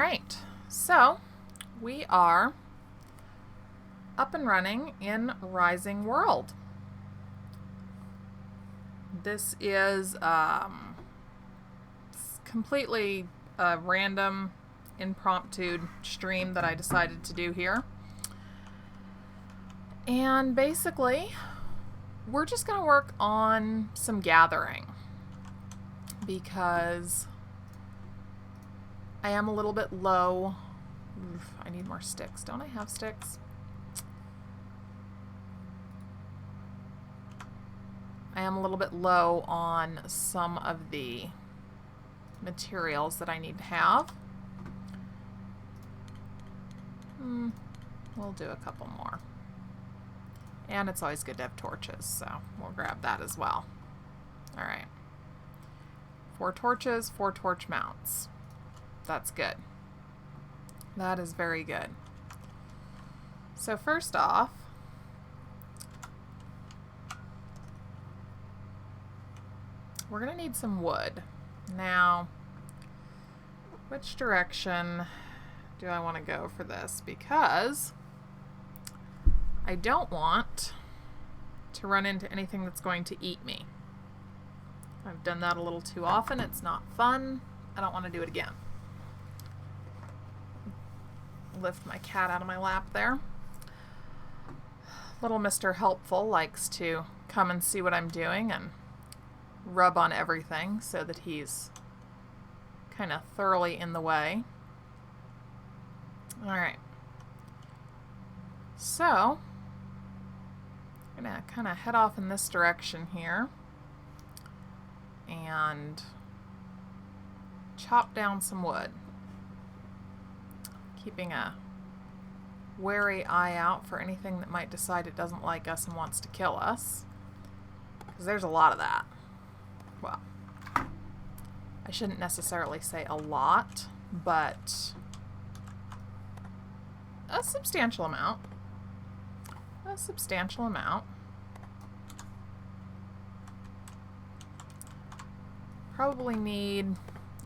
Alright, so we are up and running in Rising World. This is completely a random, impromptu stream that I decided to do here. And basically, we're just going to work on some gathering because I am a little bit low. Oof, I need more sticks. Don't I have sticks? I am a little bit low on some of the materials that I need to have. We'll do a couple more. And it's always good to have torches, so we'll grab that as well. Alright. 4 torches, 4 torch mounts. That's good. That is very good. So first off, we're going to need some wood. Now, which direction do I want to go for this? Because I don't want to run into anything that's going to eat me. I've done that a little too often. It's not fun. I don't want to do it again. Lift my cat out of my lap there. Little Mr. Helpful likes to come and see what I'm doing and rub on everything so that he's kind of thoroughly in the way. Alright. So, I'm going to kind of head off in this direction here and chop down some wood. Keeping a wary eye out for anything that might decide it doesn't like us and wants to kill us. Because there's a lot of that. Well, I shouldn't necessarily say a lot, but a substantial amount. A substantial amount. Probably need,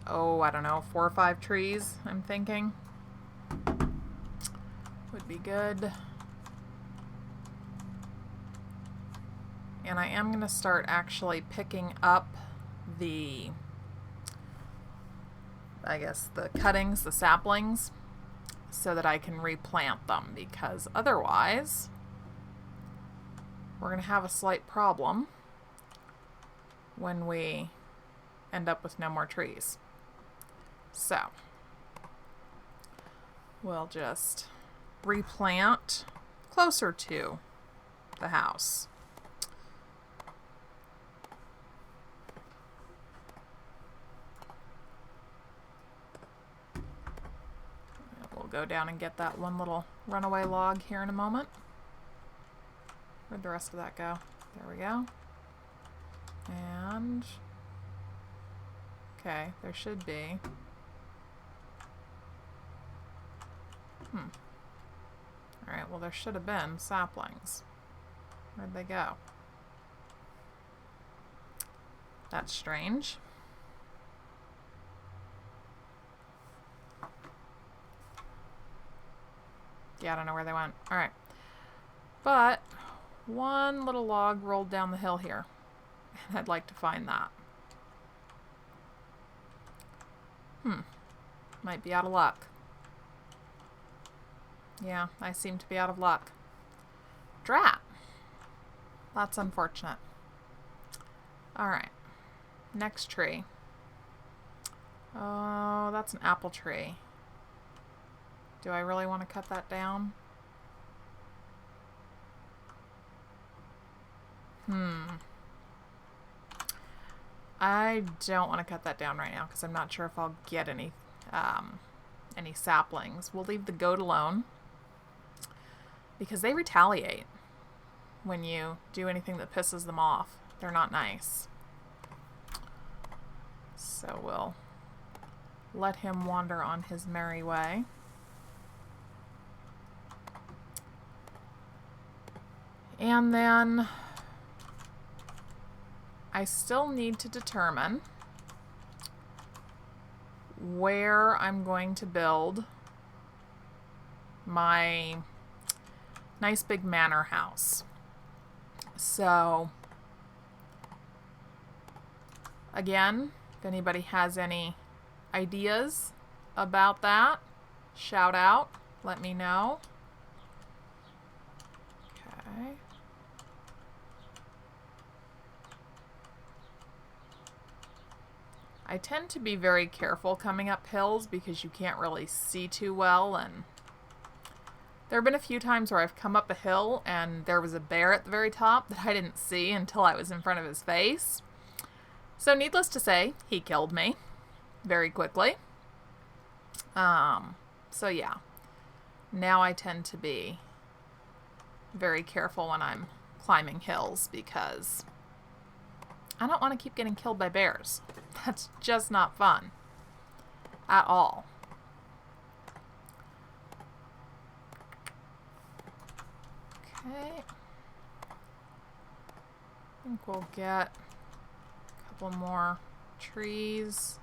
I don't know, 4 or 5 trees, I'm thinking. Would be good. And I am going to start actually picking up the cuttings, the saplings, so that I can replant them, because otherwise we're going to have a slight problem when we end up with no more trees. So we'll just replant closer to the house. We'll go down and get that one little runaway log here in a moment. Where'd the rest of that go? There we go. And okay, there should be. Alright, well there should have been saplings. Where'd they go? That's strange. Yeah, I don't know where they went. Alright. But one little log rolled down the hill here. And I'd like to find that. Might be out of luck. Yeah, I seem to be out of luck. Drat! That's unfortunate. Alright. Next tree. Oh, that's an apple tree. Do I really want to cut that down? I don't want to cut that down right now because I'm not sure if I'll get any saplings. We'll leave the goat alone because they retaliate when you do anything that pisses them off. They're not nice. So we'll let him wander on his merry way. And then I still need to determine where I'm going to build my nice big manor house. So again, if anybody has any ideas about that, shout out, let me know. Okay. I tend to be very careful coming up hills because you can't really see too well, and there have been a few times where I've come up a hill and there was a bear at the very top that I didn't see until I was in front of his face. So needless to say, he killed me very quickly. So yeah, now I tend to be very careful when I'm climbing hills because I don't want to keep getting killed by bears. That's just not fun at all. Okay. I think we'll get a couple more trees.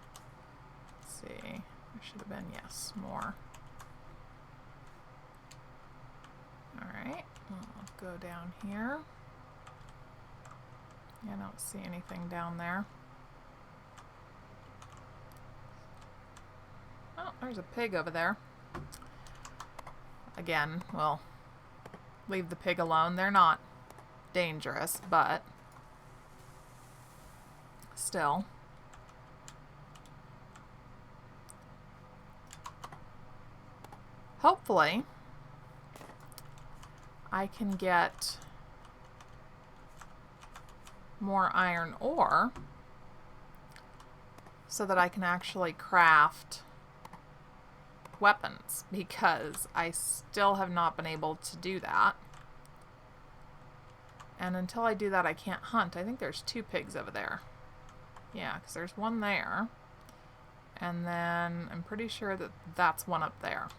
Let's see. There should have been, yes, more. Alright. I'll go down here. I don't see anything down there. Oh, there's a pig over there. Again, we'll leave the pig alone. They're not dangerous, but still. Hopefully, I can get more iron ore so that I can actually craft weapons, because I still have not been able to do that. And until I do that, I can't hunt. I think there's 2 pigs over there. Yeah, because there's one there. And then I'm pretty sure that that's one up there.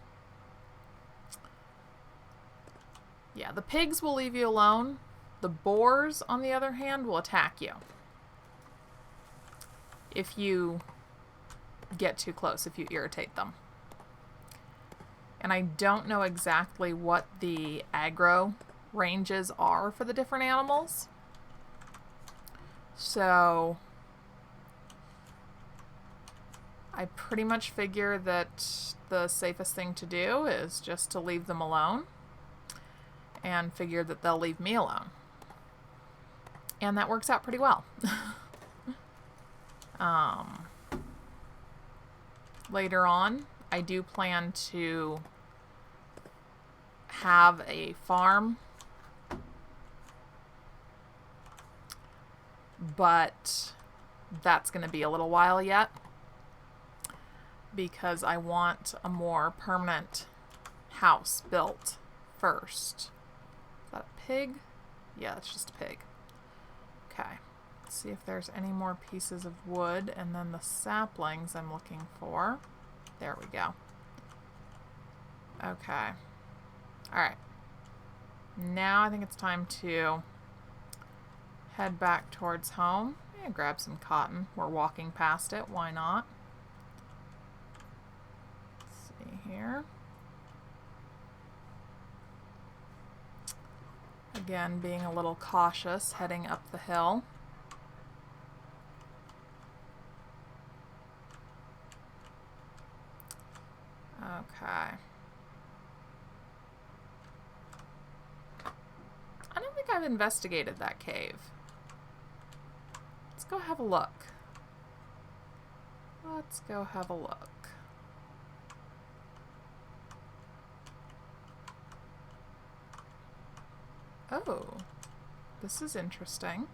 Yeah, the pigs will leave you alone. The boars, on the other hand, will attack you if you get too close, if you irritate them. And I don't know exactly what the aggro ranges are for the different animals. So I pretty much figure that the safest thing to do is just to leave them alone, and figure that they'll leave me alone. And that works out pretty well. Later on, I do plan to have a farm, but that's going to be a little while yet because I want a more permanent house built first. Is that a pig? Yeah, it's just a pig. Okay, let's see if there's any more pieces of wood, and then the saplings I'm looking for. There we go. Okay. Alright. Now I think it's time to head back towards home. And grab some cotton. We're walking past it. Why not? Let's see here. Again, being a little cautious heading up the hill. Okay. I don't think I've investigated that cave. Let's go have a look. Let's go have a look. Oh, this is interesting.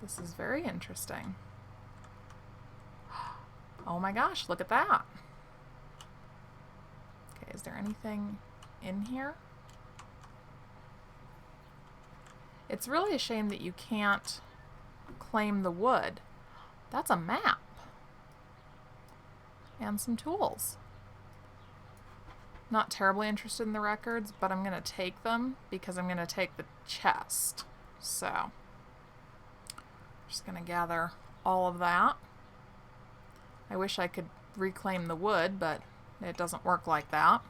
This is very interesting. Oh my gosh, look at that. Okay, is there anything in here? It's really a shame that you can't claim the wood. That's a map. And some tools. Not terribly interested in the records, but I'm going to take them because I'm going to take the chest. So, Just gonna gather all of that. I wish I could reclaim the wood, but it doesn't work like that.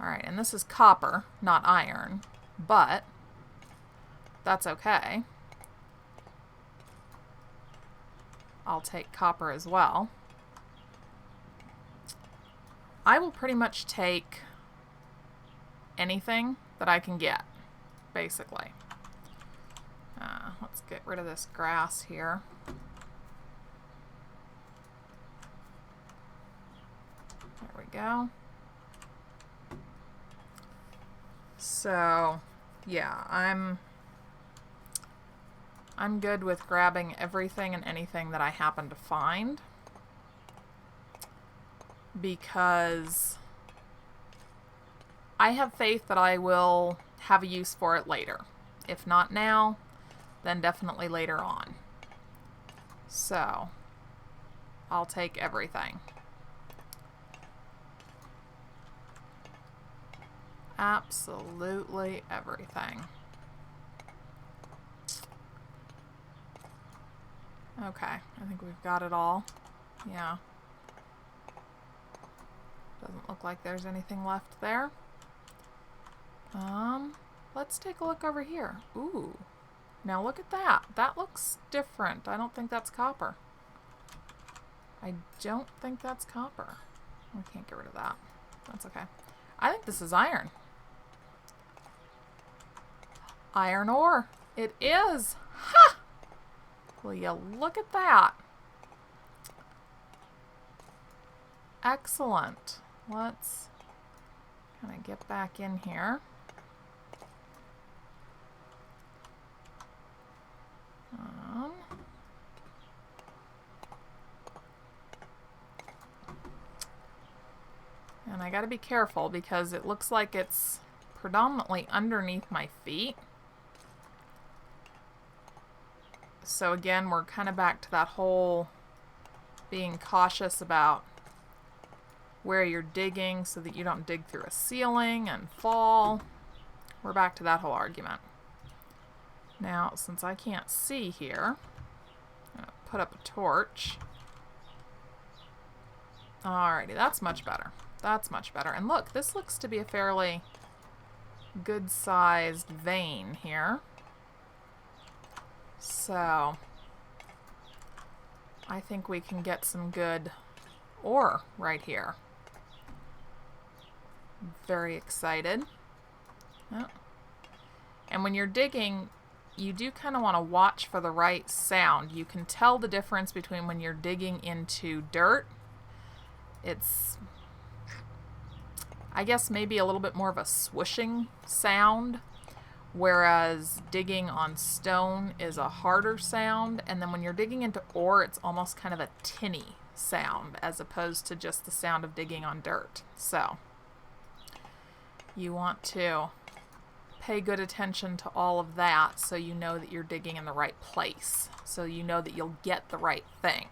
Alright, and this is copper, not iron, but that's okay. I'll take copper as well. I will pretty much take anything that I can get, basically. Let's get rid of this grass here. There we go. So, yeah, I'm good with grabbing everything and anything that I happen to find, because I have faith that I will have a use for it later. If not now, then definitely later on. So, I'll take everything. Absolutely everything. Okay, I think we've got it all. Yeah. Doesn't look like there's anything left there. Let's take a look over here. Ooh. Now look at that. That looks different. I don't think that's copper. I don't think that's copper. We can't get rid of that. That's okay. I think this is iron. Iron ore. It is. Ha! Will you look at that? Excellent. Let's kind of get back in here. And I gotta be careful because it looks like it's predominantly underneath my feet. So again, we're kind of back to that whole being cautious about where you're digging so that you don't dig through a ceiling and fall. We're back to that whole argument. Now, since I can't see here, I'm gonna put up a torch. Alrighty, that's much better. That's much better. And look, this looks to be a fairly good-sized vein here. So, I think we can get some good ore right here. Very excited. Oh. And when you're digging, you do kind of want to watch for the right sound. You can tell the difference between when you're digging into dirt. It's, I guess, maybe a little bit more of a swooshing sound, whereas digging on stone is a harder sound. And then when you're digging into ore, it's almost kind of a tinny sound as opposed to just the sound of digging on dirt. So you want to pay good attention to all of that so you know that you're digging in the right place, so you know that you'll get the right thing.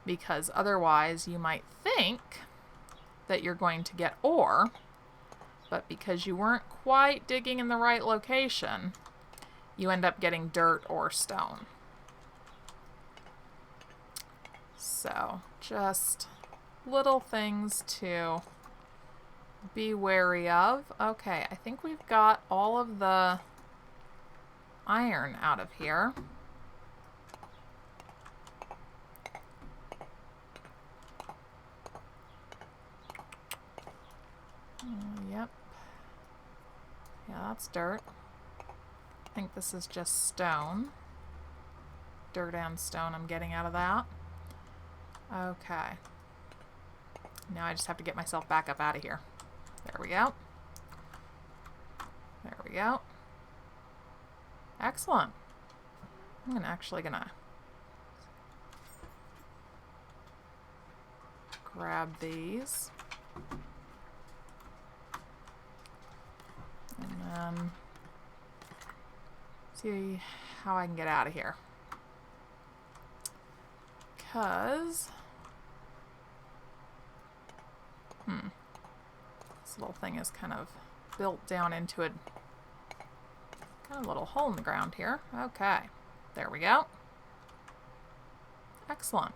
Because otherwise you might think that you're going to get ore, but because you weren't quite digging in the right location, you end up getting dirt or stone. So just little things to be wary of. Okay, I think we've got all of the iron out of here. Yep. Yeah, that's dirt. I think this is just stone. Dirt and stone I'm getting out of that. Okay. Now I just have to get myself back up out of here. There we go. There we go. Excellent. I'm actually gonna grab these. And then see how I can get out of here. Because this little thing is kind of built down into a Got a little hole in the ground here. Okay, there we go. Excellent.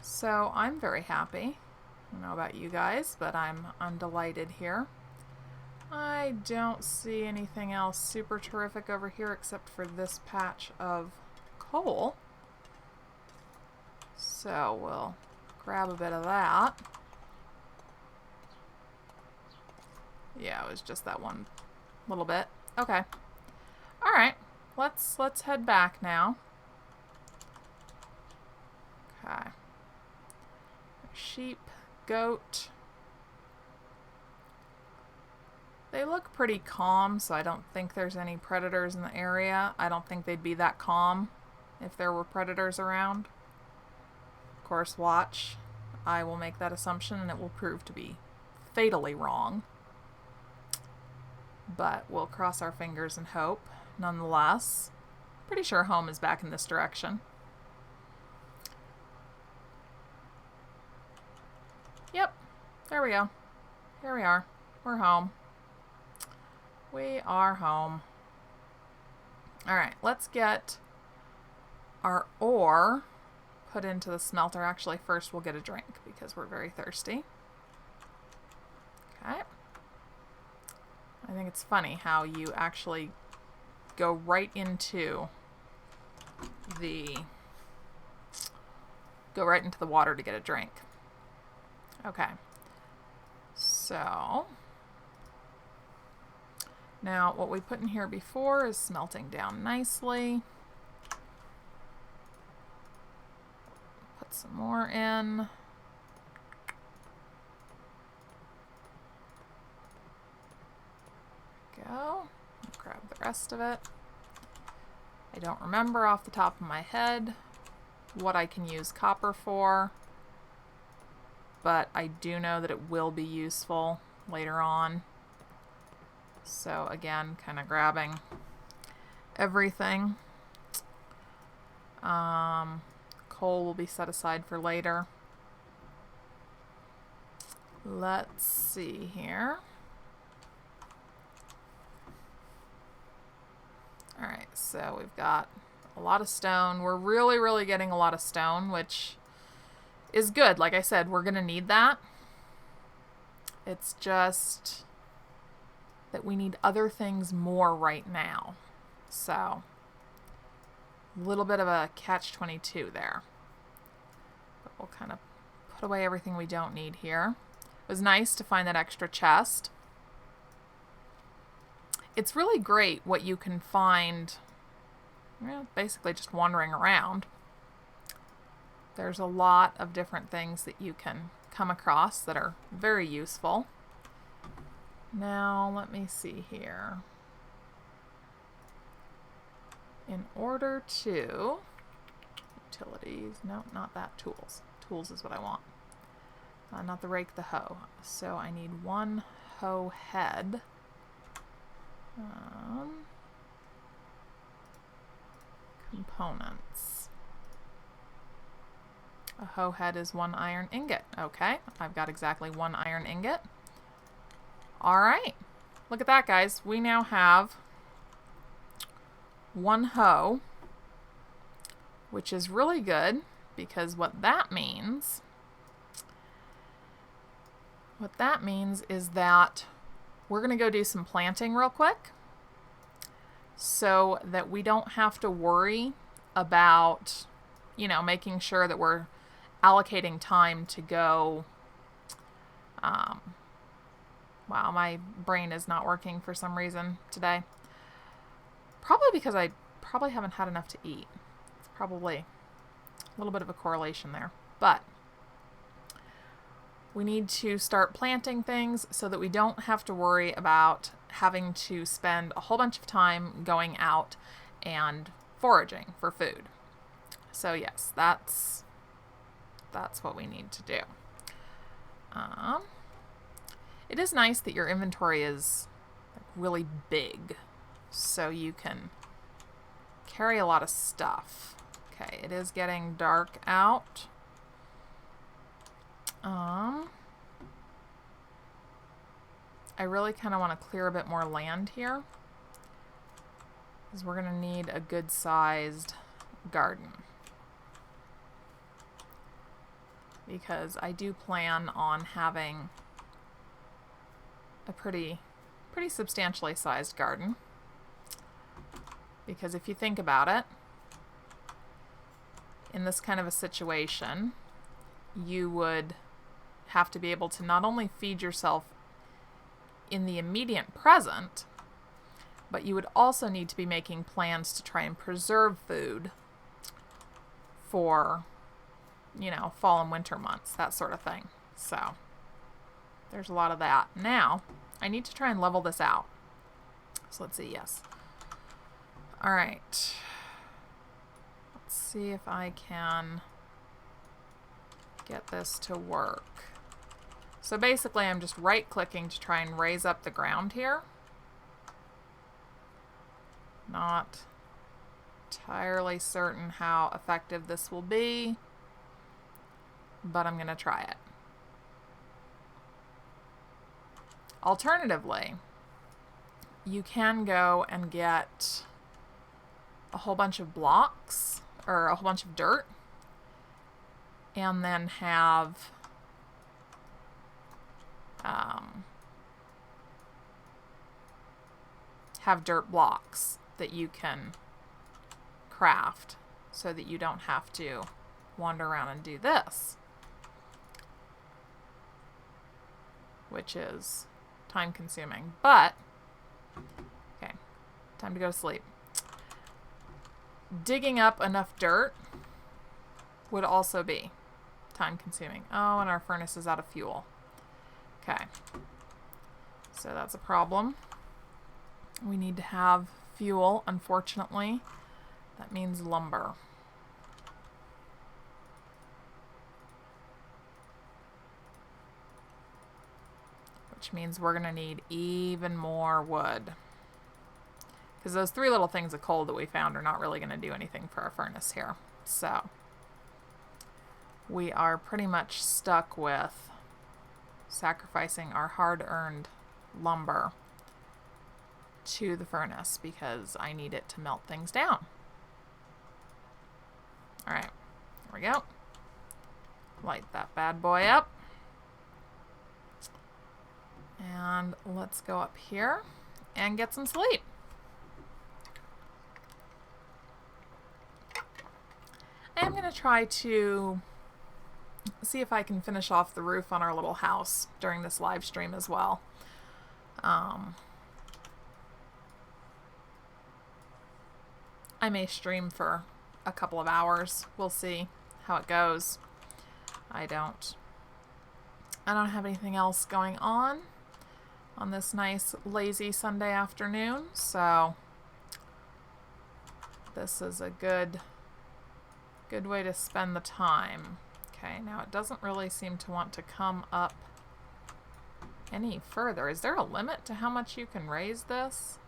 So I'm very happy. I don't know about you guys, but I'm delighted here. I don't see anything else super terrific over here except for this patch of coal. So we'll grab a bit of that. Yeah, it was just that one little bit. Okay. All right. Let's head back now. Okay. Sheep, goat. They look pretty calm, so I don't think there's any predators in the area. I don't think they'd be that calm if there were predators around. Of course, watch. I will make that assumption and it will prove to be fatally wrong. But we'll cross our fingers and hope, nonetheless. Pretty sure home is back in this direction. Yep, there we go. Here we are. We're home. We are home. Alright, let's get our ore put into the smelter. Actually, first we'll get a drink because we're very thirsty. Okay. I think it's funny how you actually go right into the water to get a drink. Okay. So now what we put in here before is smelting down nicely. Put some more in. Go. Grab the rest of it. I don't remember off the top of my head what I can use copper for, but I do know that it will be useful later on. So again, kind of grabbing everything. Coal will be set aside for later. Let's see here. Alright, so we've got a lot of stone. We're really getting a lot of stone, which is good. Like I said, we're going to need that. It's just that we need other things more right now. So, a little bit of a catch-22 there. But we'll kind of put away everything we don't need here. It was nice to find that extra chest. It's really great what you can find, well, basically just wandering around. There's a lot of different things that you can come across that are very useful. Now, let me see here. In order to... Utilities. No, not that. Tools. Tools is what I want. Not the rake, the hoe. So I need one hoe head. Components. A hoe head is one iron ingot. Okay, I've got exactly one iron ingot. Alright, look at that, guys. We now have one hoe, which is really good because what that means is that we're going to go do some planting real quick so that we don't have to worry about, you know, making sure that we're allocating time to go. Wow, my brain is not working for some reason today. Probably because I probably haven't had enough to eat. It's probably a little bit of a correlation there. But we need to start planting things so that we don't have to worry about having to spend a whole bunch of time going out and foraging for food. So yes, that's what we need to do. It is nice that your inventory is really big, so you can carry a lot of stuff. Okay, it is getting dark out. I really kind of want to clear a bit more land here. because we're going to need a good-sized garden. Because I do plan on having a pretty substantially sized garden. Because if you think about it, in this kind of a situation, you would have to be able to not only feed yourself in the immediate present, but you would also need to be making plans to try and preserve food for, you know, fall and winter months, that sort of thing. So there's a lot of that. Now, I need to try and level this out. So let's see, yes. All right. Let's see if I can get this to work. So basically, I'm just right-clicking to try and raise up the ground here. Not entirely certain how effective this will be, but I'm going to try it. Alternatively, you can go and get a whole bunch of blocks, or a whole bunch of dirt, and then have dirt blocks that you can craft so that you don't have to wander around and do this, which is time consuming. But okay, time to go to sleep. Digging up enough dirt would also be time consuming. Oh, and our furnace is out of fuel. Okay, so that's a problem. We need to have fuel, unfortunately. That means lumber. Which means we're going to need even more wood. Because those 3 little things of coal that we found are not really going to do anything for our furnace here. So we are pretty much stuck with sacrificing our hard-earned lumber to the furnace because I need it to melt things down. Alright, here we go. Light that bad boy up. And let's go up here and get some sleep. I'm going to try to see if I can finish off the roof on our little house during this live stream as well. I may stream for a couple of hours. We'll see how it goes. I don't have anything else going on this nice lazy Sunday afternoon, so this is a good way to spend the time. Okay, now it doesn't really seem to want to come up any further. Is there a limit to how much you can raise this?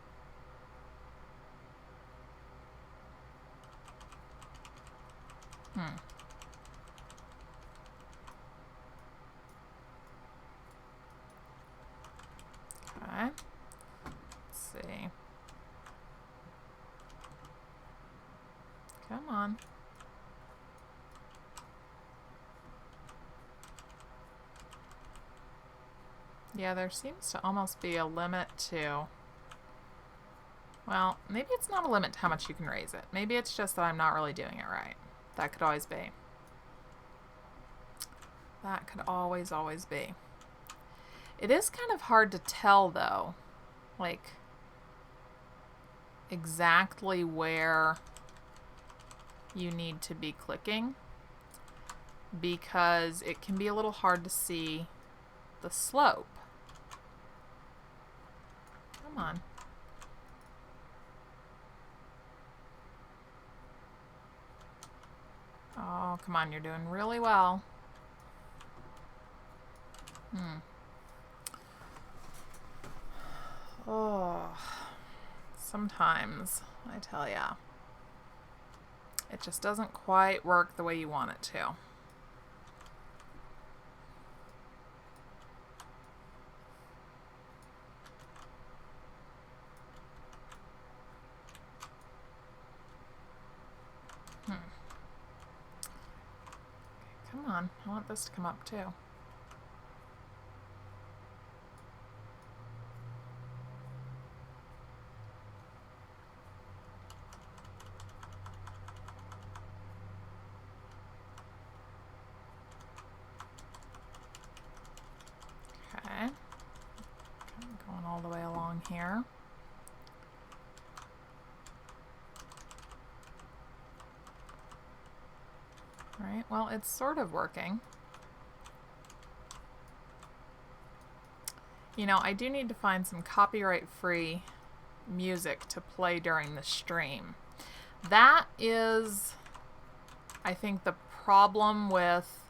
Okay. Let's see. Come on. Yeah, there seems to almost be a limit to... Well, maybe it's not a limit to how much you can raise it. Maybe it's just that I'm not really doing it right. That could always be. That could always be. It is kind of hard to tell, though, like, exactly where you need to be clicking, because it can be a little hard to see the slope. Come on. Oh, come on, you're doing really well. Oh, sometimes, I tell ya, it just doesn't quite work the way you want it to. Come on, I want this to come up too. Okay. Going all the way along here. Right, well, it's sort of working. You know, I do need to find some copyright-free music to play during the stream. That is, I think, the problem with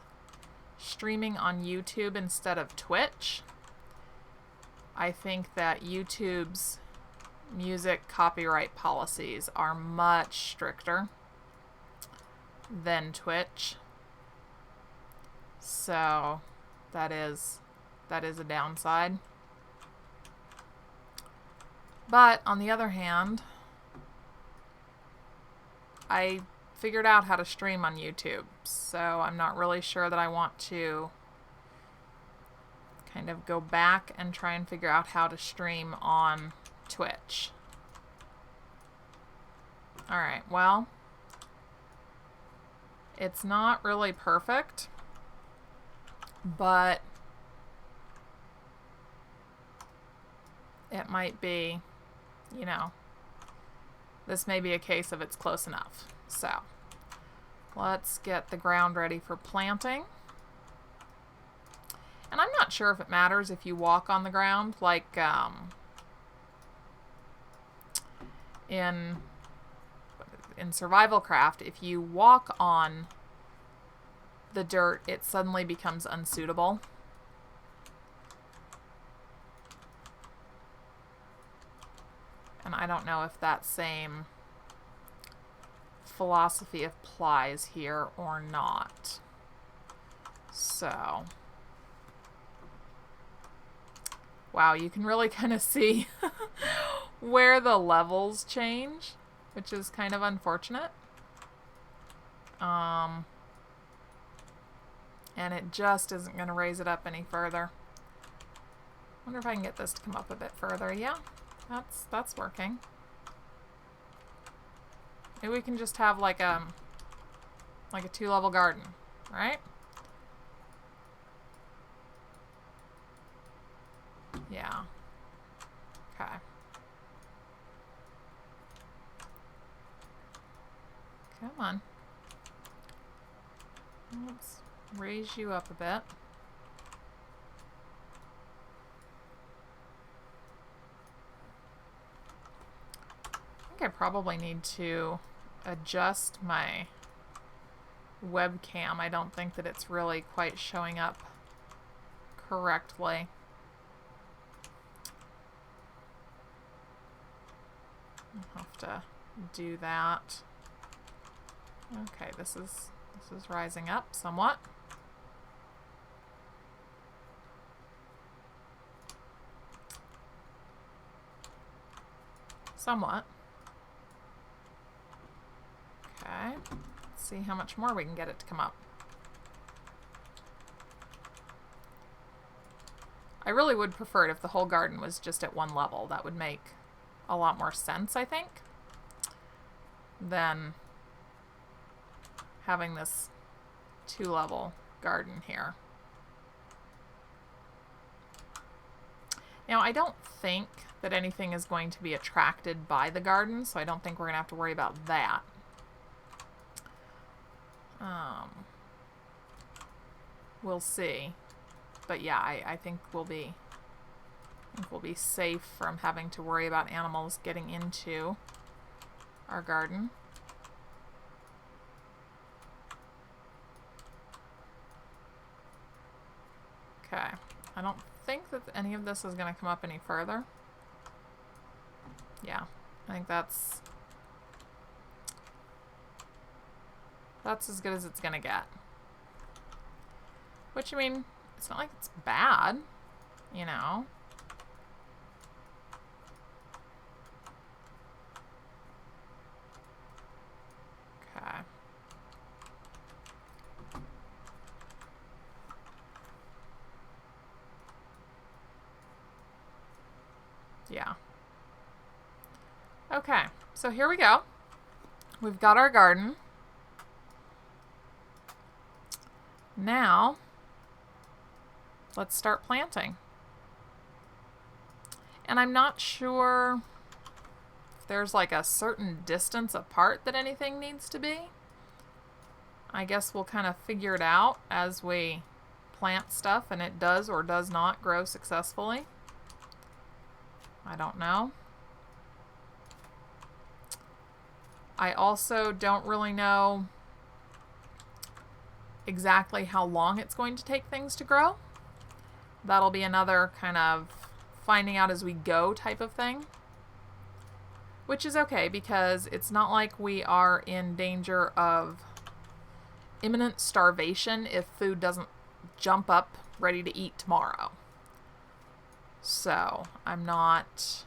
streaming on YouTube instead of Twitch. I think that YouTube's music copyright policies are much stricter than Twitch. So that is a downside. But on the other hand, I figured out how to stream on YouTube, so I'm not really sure that I want to kind of go back and try and figure out how to stream on Twitch. Alright, well, it's not really perfect, but it might be, you know, this may be a case of it's close enough. So let's get the ground ready for planting. And I'm not sure if it matters if you walk on the ground, like in Survival Craft, if you walk on the dirt, it suddenly becomes unsuitable. And I don't know if that same philosophy applies here or not. So, wow, you can really kind of see where the levels change, which is kind of unfortunate. And it just isn't going to raise it up any further. Wonder if I can get this to come up a bit further. Yeah, that's working. Maybe we can just have like a 2-level garden, right? Yeah. Okay. Come on. Let's raise you up a bit. I think I probably need to adjust my webcam. I don't think that it's really quite showing up correctly. I'll have to do that. Okay, this is rising up somewhat. Somewhat. Okay, let's see how much more we can get it to come up. I really would prefer it if the whole garden was just at one level. That would make a lot more sense, I think, than having this 2-level garden here. Now, I don't think that anything is going to be attracted by the garden, so I don't think we're going to have to worry about that. We'll see. But yeah, I think we'll be safe from having to worry about animals getting into our garden. Okay, I don't think that any of this is going to come up any further. Yeah, I think that's as good as it's going to get. Which, I mean, it's not like it's bad, you know. Okay. Yeah. Okay, so here we go. We've got our garden. Now, let's start planting. And I'm not sure if there's like a certain distance apart that anything needs to be. I guess we'll kind of figure it out as we plant stuff and it does or does not grow successfully. I don't know. I also don't really know exactly how long it's going to take things to grow. That'll be another kind of finding out as we go type of thing. Which is okay because it's not like we are in danger of imminent starvation if food doesn't jump up ready to eat tomorrow. So I'm not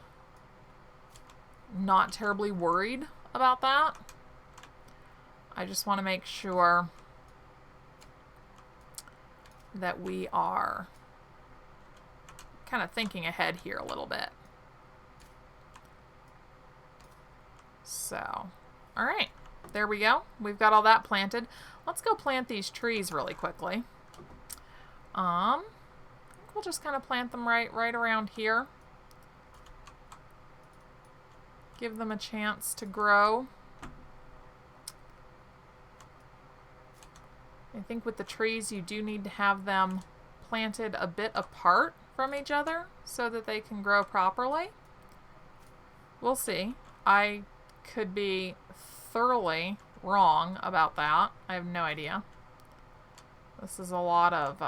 terribly worried about that. I just want to make sure that we are kind of thinking ahead here a little bit. So, all right, there we go. We've got all that planted. Let's go plant these trees really quickly. I think we'll just kind of plant them right around here. Give them a chance to grow. I think with the trees, you do need to have them planted a bit apart from each other so that they can grow properly. We'll see. I could be thoroughly wrong about that. I have no idea. This is a lot of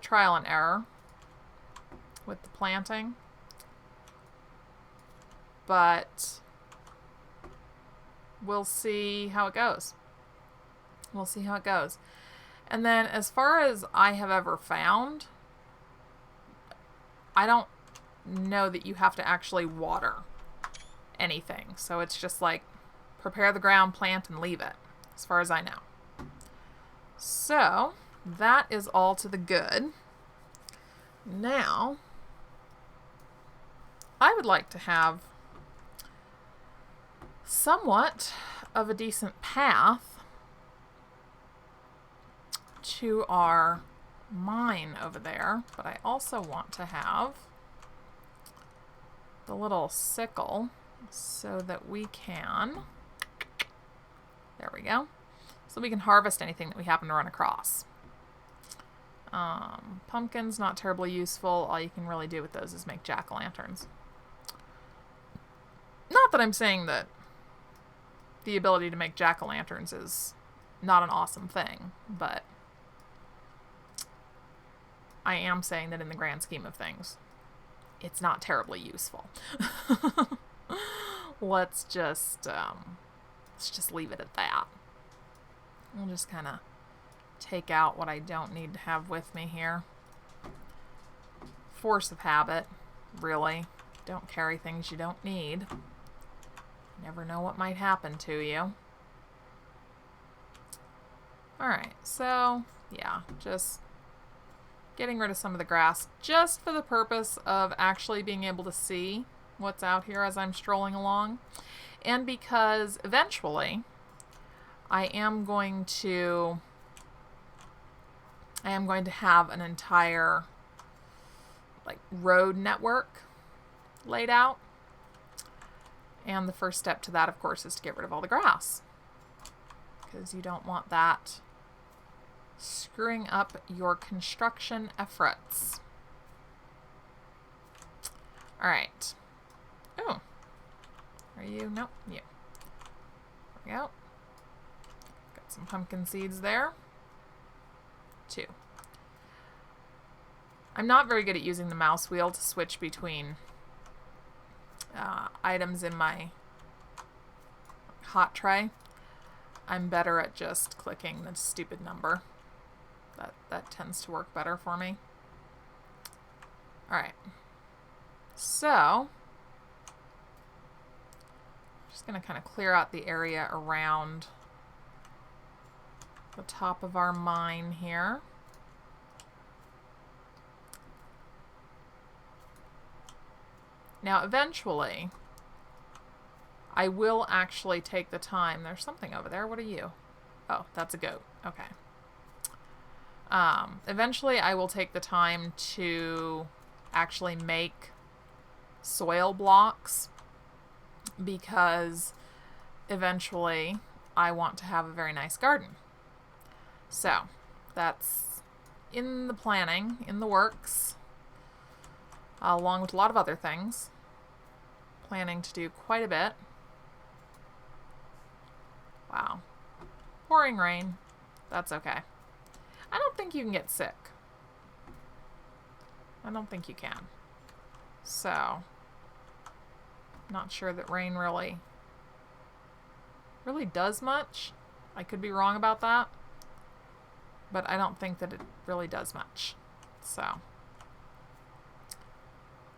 trial and error with the planting. But we'll see how it goes. We'll see how it goes. And then as far as I have ever found, I don't know that you have to actually water anything. So it's just like prepare the ground, plant, and leave it, as far as I know. So that is all to the good. Now, I would like to have somewhat of a decent path to our mine over there, but I also want to have the little sickle so that we can, there we go, so we can harvest anything that we happen to run across. Pumpkins, not terribly useful. All you can really do with those is make jack-o'-lanterns. Not that I'm saying that the ability to make jack-o'-lanterns is not an awesome thing, but I am saying that in the grand scheme of things, it's not terribly useful. Let's just leave it at that. We'll just kind of take out what I don't need to have with me here. Force of habit, really. Don't carry things you don't need. Never know what might happen to you. Alright, so, yeah, just getting rid of some of the grass just for the purpose of actually being able to see what's out here as I'm strolling along. And because eventually I am going to have an entire like road network laid out. And the first step to that, of course, is to get rid of all the grass, because you don't want that screwing up your construction efforts. All right. Oh, are you? Nope, you. There we go. Got some pumpkin seeds there. 2. I'm not very good at using the mouse wheel to switch between items in my hot tray. I'm better at just clicking the stupid number. That tends to work better for me. Alright. So, just going to kind of clear out the area around the top of our mine here. Now, eventually, I will actually take the time. There's something over there. What are you? Oh, that's a goat. Okay. Eventually, I will take the time to actually make soil blocks, because eventually I want to have a very nice garden. So that's in the planning, in the works, along with a lot of other things. Planning to do quite a bit. Wow. Pouring rain. That's okay. I don't think you can get sick. I don't think you can. So, not sure that rain really does much. I could be wrong about that, but I don't think that it really does much. So,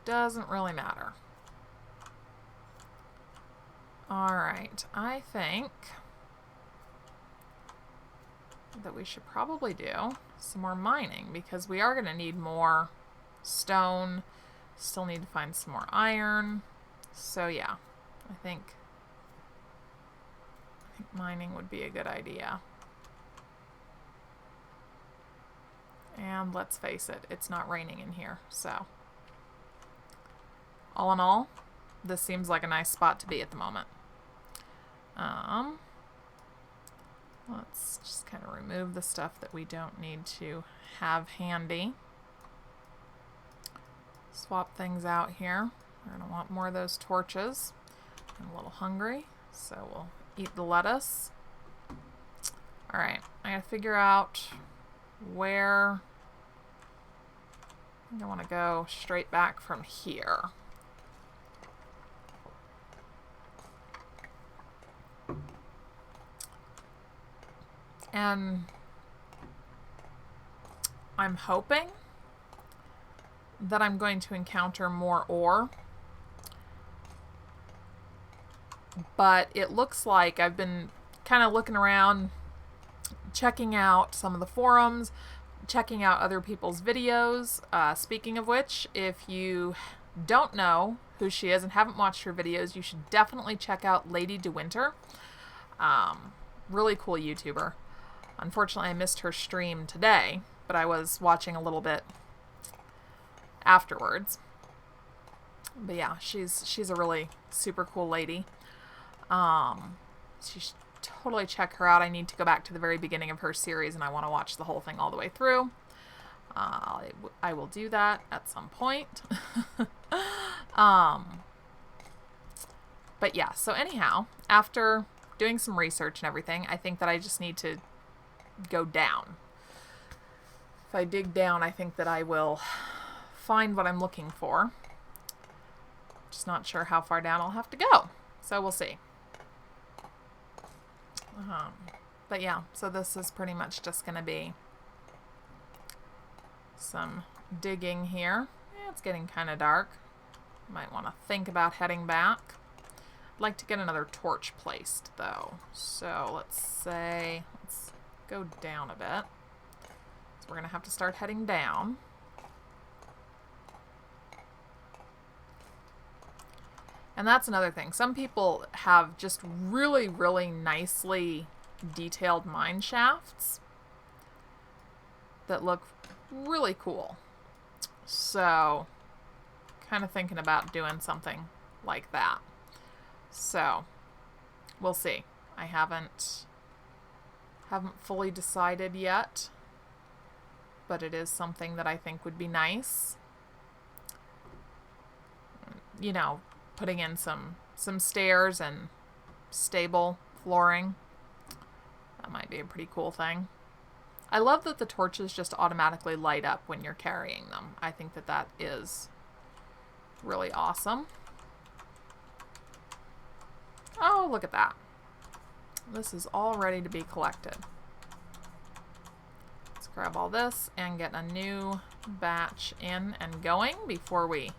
doesn't really matter. Alright, I think that we should probably do some more mining, because we are going to need more stone. Still need to find some more iron. So yeah, I think mining would be a good idea. And let's face it, it's not raining in here, so all in all, this seems like a nice spot to be at the moment. Let's just kind of remove the stuff that we don't need to have handy. Swap things out here. We're going to want more of those torches. I'm a little hungry, so we'll eat the lettuce. Alright, I gotta figure out where I want to go straight back from here. And I'm hoping that I'm going to encounter more ore. But it looks like I've been kind of looking around, checking out some of the forums, checking out other people's videos. Speaking of which, if you don't know who she is and haven't watched her videos, you should definitely check out Lady De Winter. Really cool YouTuber. Unfortunately, I missed her stream today, but I was watching a little bit afterwards. But yeah, she's a really super cool lady. So you should totally check her out. I need to go back to the very beginning of her series, and I want to watch the whole thing all the way through. I will do that at some point. But yeah, so anyhow, after doing some research and everything, I think that I just need to go down. If I dig down, I think that I will find what I'm looking for. Just not sure how far down I'll have to go. So we'll see. But yeah, so this is pretty much just going to be some digging here. Yeah, it's getting kind of dark. Might want to think about heading back. I'd like to get another torch placed, though. So let's go down a bit. So we're going to have to start heading down. And that's another thing. Some people have just really, really nicely detailed mine shafts that look really cool. So, kind of thinking about doing something like that. So, we'll see. I haven't fully decided yet, but it is something that I think would be nice. You know, putting in some stairs and stable flooring. That might be a pretty cool thing. I love that the torches just automatically light up when you're carrying them. I think that that is really awesome. Oh, look at that. This is all ready to be collected. Let's grab all this and get a new batch in and going before we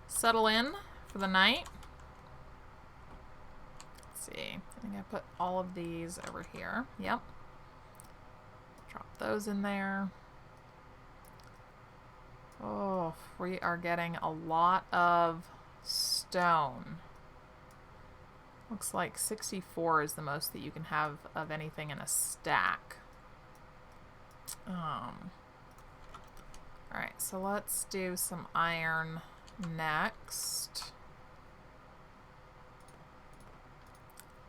settle in for the night. Let's see. I think I put all of these over here. Yep. Drop those in there. Oh, we are getting a lot of stone. Looks like 64 is the most that you can have of anything in a stack. Alright, so let's do some iron next.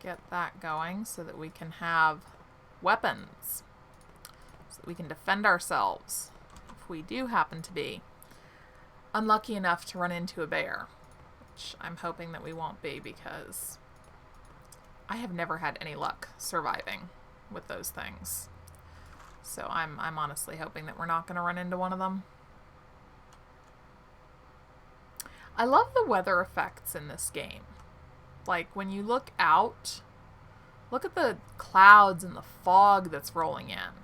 Get that going so that we can have weapons. So that we can defend ourselves if we do happen to be unlucky enough to run into a bear. Which I'm hoping that we won't be, because I have never had any luck surviving with those things. So I'm honestly hoping that we're not going to run into one of them. I love the weather effects in this game. Like, when you look out, look at the clouds and the fog that's rolling in.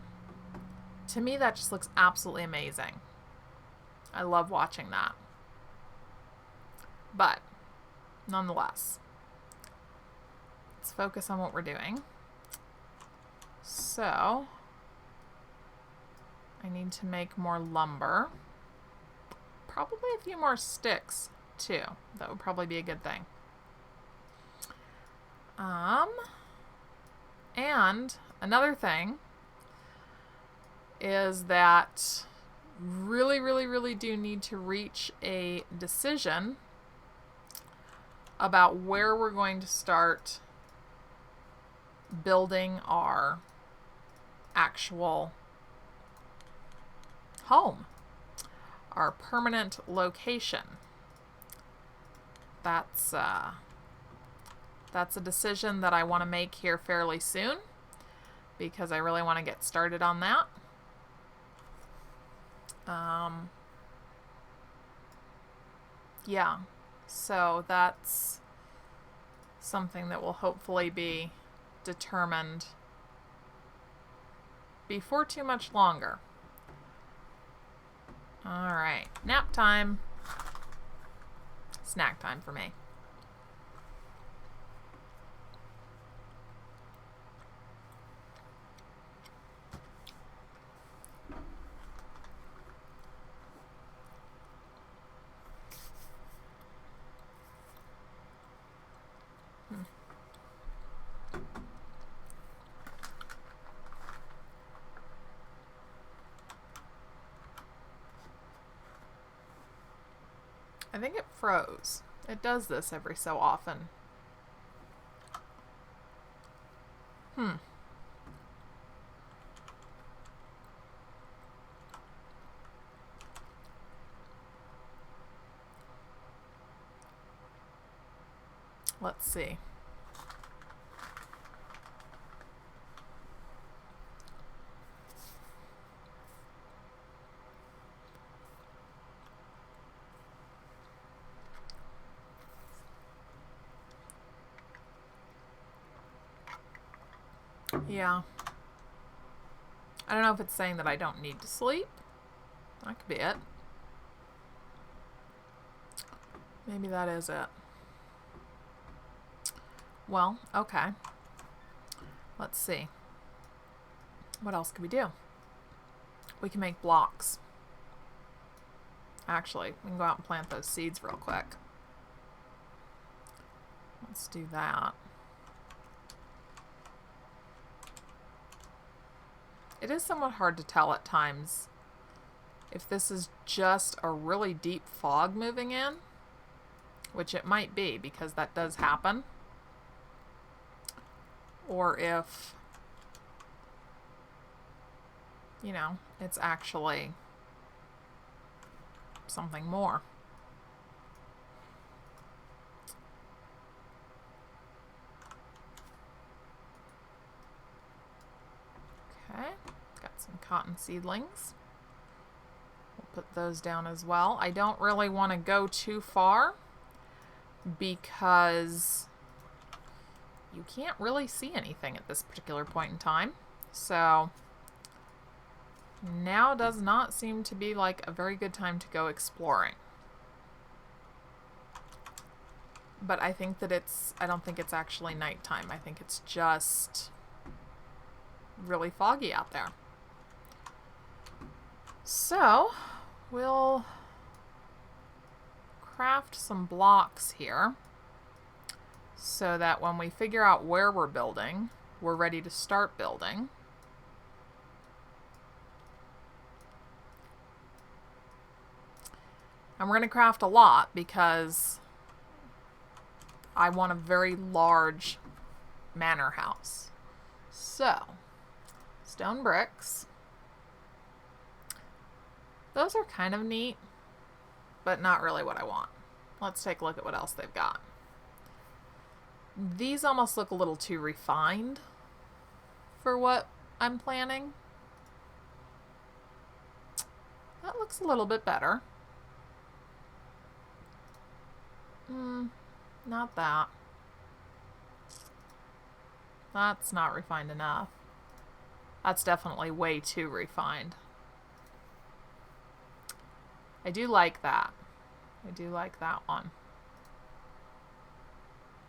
To me, that just looks absolutely amazing. I love watching that. But, nonetheless, let's focus on what we're doing. So, I need to make more lumber. Probably a few more sticks, too. That would probably be a good thing. And another thing is that really do need to reach a decision about where we're going to start building our actual home, our permanent location. That's a decision that I want to make here fairly soon, because I really want to get started on that. Yeah, so that's something that will hopefully be determined before too much longer. Alright, nap time. Snack time for me. I think it froze. It does this every so often. Let's see. Yeah. I don't know if it's saying that I don't need to sleep. That could be it. Maybe that is it. Well, okay. Let's see. What else can we do? We can make blocks. Actually, we can go out and plant those seeds real quick. Let's do that. It is somewhat hard to tell at times if this is just a really deep fog moving in, which it might be because that does happen, or if, you know, it's actually something more. Okay, got some cotton seedlings. We'll put those down as well. I don't really want to go too far because you can't really see anything at this particular point in time. So now does not seem to be like a very good time to go exploring. But I think that I don't think it's actually nighttime. I think it's just really foggy out there. So we'll craft some blocks here so that when we figure out where we're building, we're ready to start building. And we're going to craft a lot because I want a very large manor house. So, stone bricks. Those are kind of neat, but not really what I want. Let's take a look at what else they've got. These almost look a little too refined for what I'm planning. That looks a little bit better. Not that. That's not refined enough. That's definitely way too refined. I do like that. I do like that one.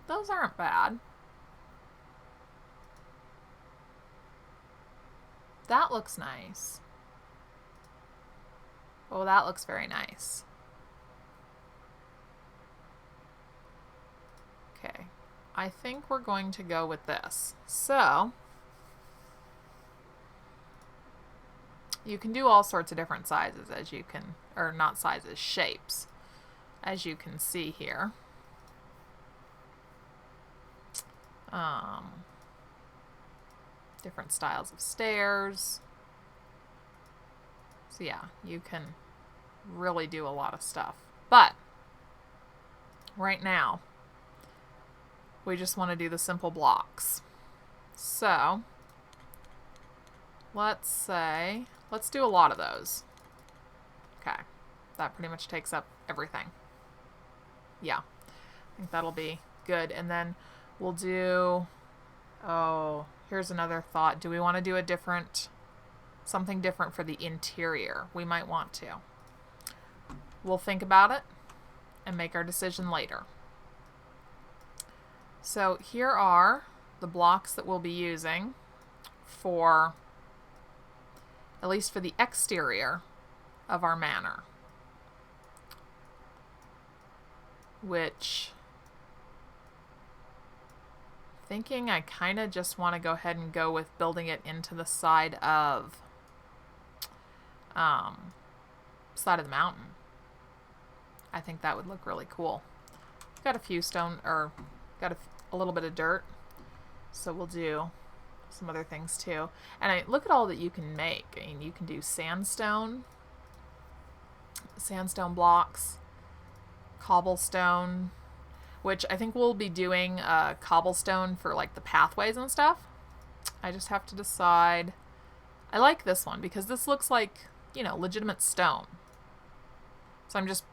Those aren't bad. That looks nice. Oh, that looks very nice. Okay, I think we're going to go with this. So, you can do all sorts of different sizes as you can, or not sizes, shapes, as you can see here. Different styles of stairs. So yeah, you can really do a lot of stuff. But right now, we just want to do the simple blocks. So let's do a lot of those. Okay, that pretty much takes up everything. Yeah, I think that'll be good. And then we'll do, oh, here's another thought. Do we want to do something different for the interior? We might want to. We'll think about it and make our decision later. So here are the blocks that we'll be using for, at least for the exterior of our manor, which, thinking I kind of just want to go ahead and go with building it into the side of the mountain. I think that would look really cool. Got a few stone, or got a little bit of dirt, so we'll do some other things too. And look at all that you can make. I mean, you can do sandstone blocks, cobblestone, which I think we'll be doing cobblestone for like the pathways and stuff. I just have to decide. I like this one because this looks like, legitimate stone. So I'm just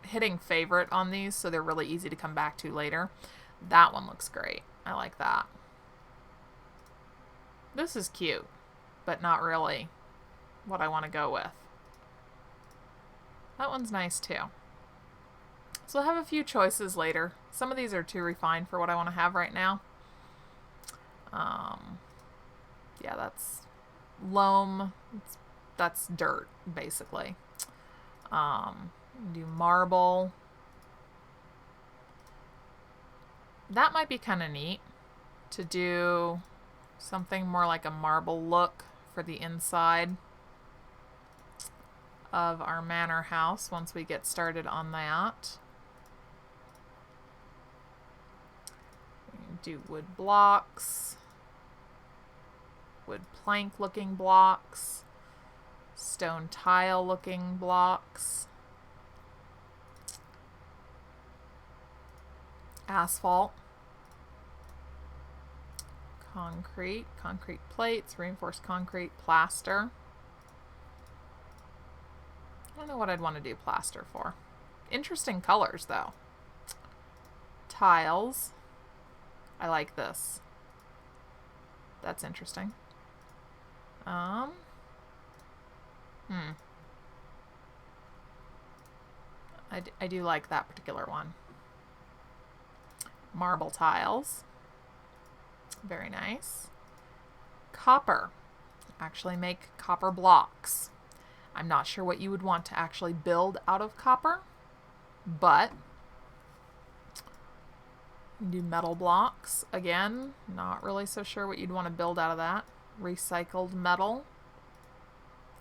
hitting favorite on these so they're really easy to come back to later. That one looks great. I like that. This is cute, but not really what I want to go with. That one's nice too. So I'll have a few choices later. Some of these are too refined for what I want to have right now. Yeah, that's loam. That's dirt, basically. Do marble. That might be kind of neat to do something more like a marble look for the inside of our manor house once we get started on that. We can do wood blocks, wood plank looking blocks, stone tile looking blocks, asphalt, concrete plates, reinforced concrete, plaster. I don't know what I'd want to do plaster for. Interesting colors though. Tiles. I like this. That's interesting. I do like that particular one. Marble tiles. Very nice. Copper. Actually make copper blocks. I'm not sure what you would want to actually build out of copper. But do metal blocks. Again, not really so sure what you'd want to build out of that. Recycled metal.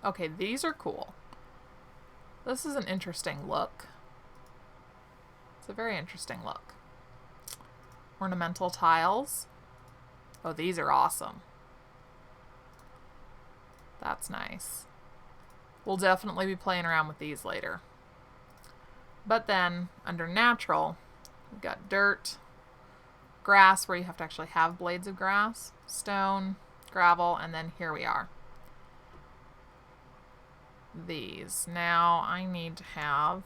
Okay, these are cool. This is an interesting look. It's a very interesting look. Ornamental tiles. Oh, these are awesome. That's nice. We'll definitely be playing around with these later. But then, under natural, we've got dirt, grass, where you have to actually have blades of grass, stone, gravel, and then here we are. These. Now, I need to have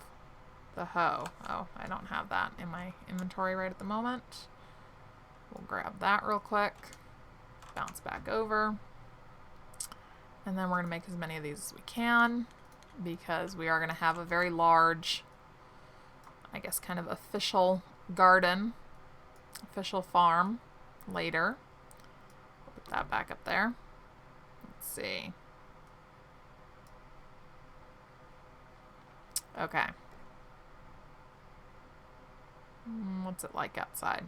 the hoe. Oh, I don't have that in my inventory right at the moment. We'll grab that real quick. Bounce back over. And then we're going to make as many of these as we can, because we are going to have a very large, I guess, kind of official garden, official farm later. Put that back up there. Let's see. Okay. What's it like outside?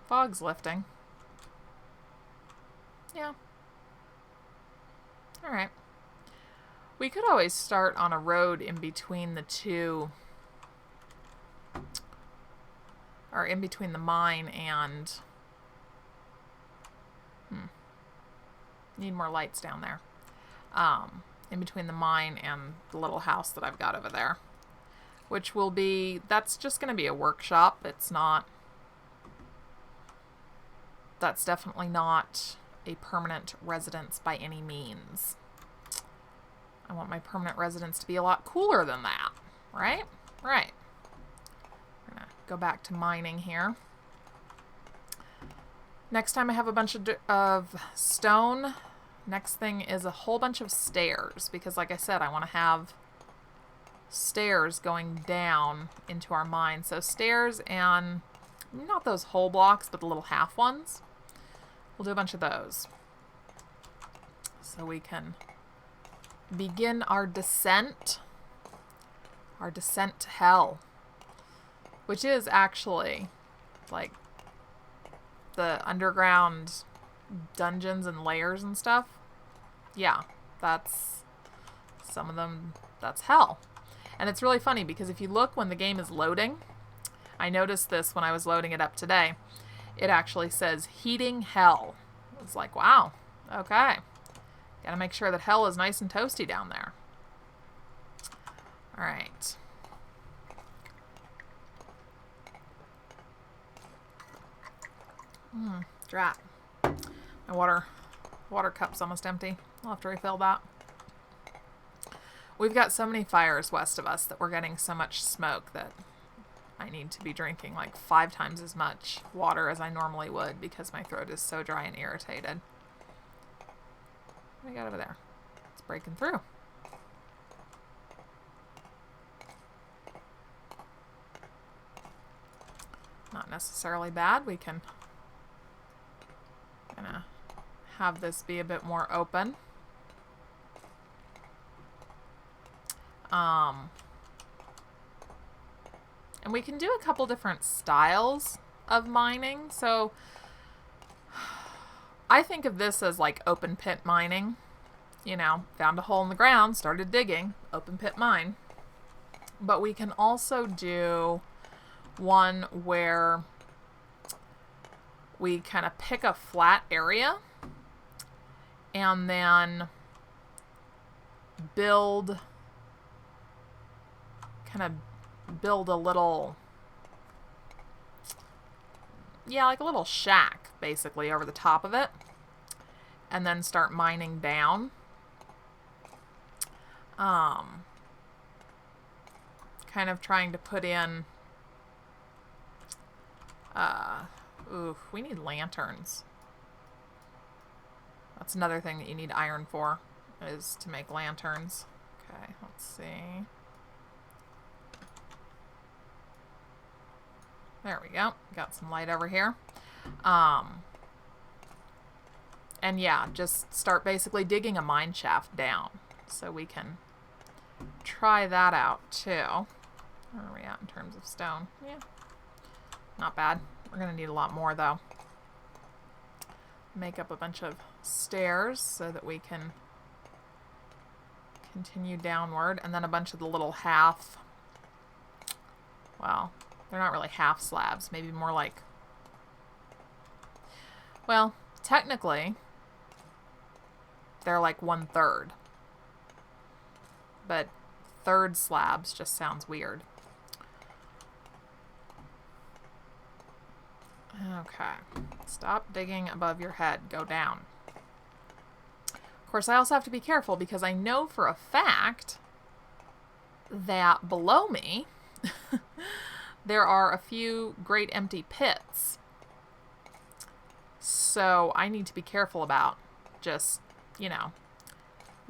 Fog's lifting. Yeah. Alright. We could always start on a road in between the two, or in between the mine and... Need more lights down there. In between the mine and the little house that I've got over there. Which will be... That's just going to be a workshop. It's not... That's definitely not a permanent residence by any means. I want my permanent residence to be a lot cooler than that, right? Right. We're gonna go back to mining here. Next time I have a bunch of stone. Next thing is a whole bunch of stairs, because like I said, I want to have stairs going down into our mine. So stairs and not those whole blocks, but the little half ones. We'll do a bunch of those. So we can begin our descent. Our descent to hell. Which is actually like the underground dungeons and layers and stuff. Yeah, that's some of them, that's hell. And it's really funny because if you look when the game is loading, I noticed this when I was loading it up today. It actually says heating hell. It's like, wow, okay. Gotta make sure that hell is nice and toasty down there. All right. Drat. My water cup's almost empty. I'll have to refill that. We've got so many fires west of us that we're getting so much smoke that I need to be drinking like 5 times as much water as I normally would because my throat is so dry and irritated. What do we got over there? It's breaking through. Not necessarily bad. We can gonna have this be a bit more open. And we can do a couple different styles of mining. So I think of this as like open pit mining. You know, found a hole in the ground, started digging, open pit mine. But we can also do one where we kind of pick a flat area and then build a little, yeah, like a little shack basically over the top of it, and then start mining down. Kind of trying to put in, we need lanterns. That's another thing that you need iron for, is to make lanterns. Okay, let's see. There we go. Got some light over here. And yeah, just start basically digging a mine shaft down. so we can try that out too. Where are we at in terms of stone? Yeah, not bad. We're going to need a lot more though. Make up a bunch of stairs so that we can continue downward, and then a bunch of the little half, well, they're not really half slabs, maybe more like, well, technically they're like 1/3, but third slabs just sounds weird. Okay, stop digging above your head, go down. Of course, I also have to be careful because I know for a fact that below me there are a few great empty pits. So I need to be careful about just, you know,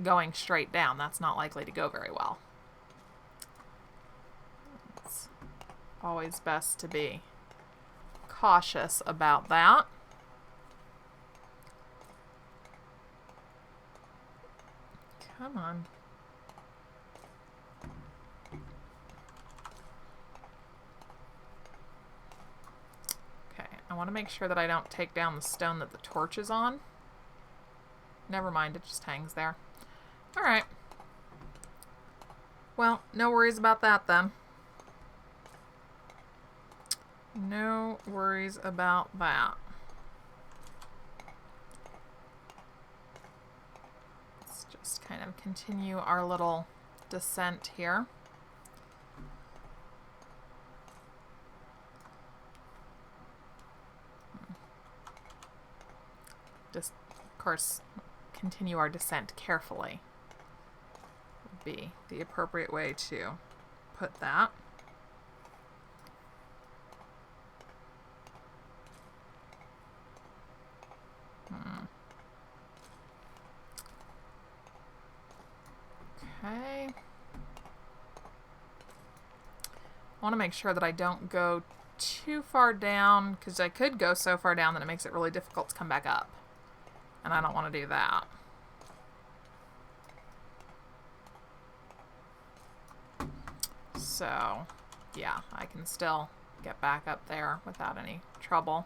going straight down. That's not likely to go very well. It's always best to be cautious about that. Come on. Okay, I want to make sure that I don't take down the stone that the torch is on. Never mind, it just hangs there. Alright. Well, no worries about that then. No worries about that. Let's just kind of continue our little descent here. Just, of course, continue our descent carefully would be the appropriate way to put that. Okay. I want to make sure that I don't go too far down, because I could go so far down that it makes it really difficult to come back up. And I don't want to do that. So, yeah, I can still get back up there without any trouble.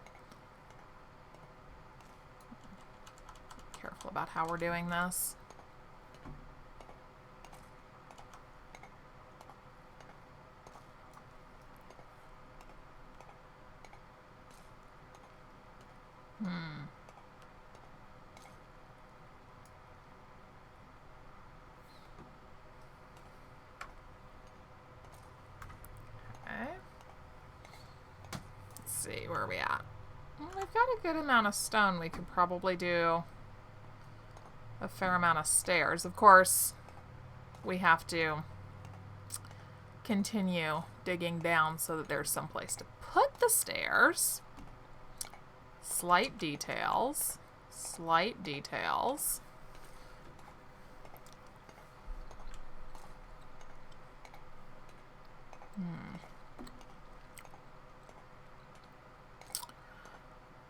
Careful about how we're doing this. Okay. Let's see, where are we at? Well, we've got a good amount of stone. We could probably do a fair amount of stairs. Of course, we have to continue digging down so that there's some place to put the stairs. Slight details. Slight details.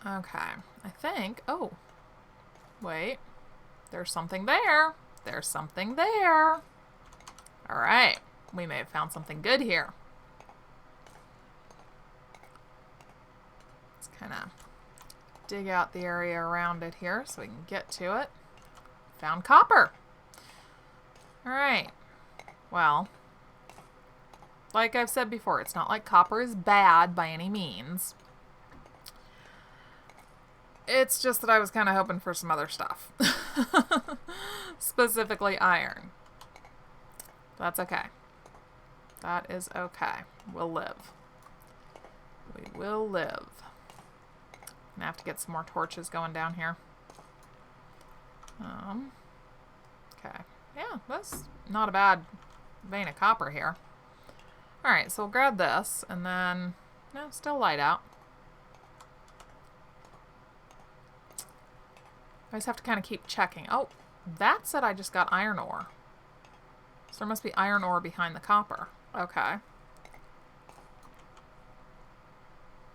Okay, I think, oh, wait, there's something there. There's something there. All right, we may have found something good here. Let's kind of dig out the area around it here so we can get to it. Found copper. All right, well, like I've said before, it's not like copper is bad by any means. It's just that I was kind of hoping for some other stuff. Specifically iron. That's okay. That is okay. We'll live. We will live. I'm gonna have to get some more torches going down here. Okay. Yeah, that's not a bad vein of copper here. Alright, so we'll grab this, and then... No, still light out. I just have to kind of keep checking. Oh, that said I just got iron ore. So there must be iron ore behind the copper. Okay.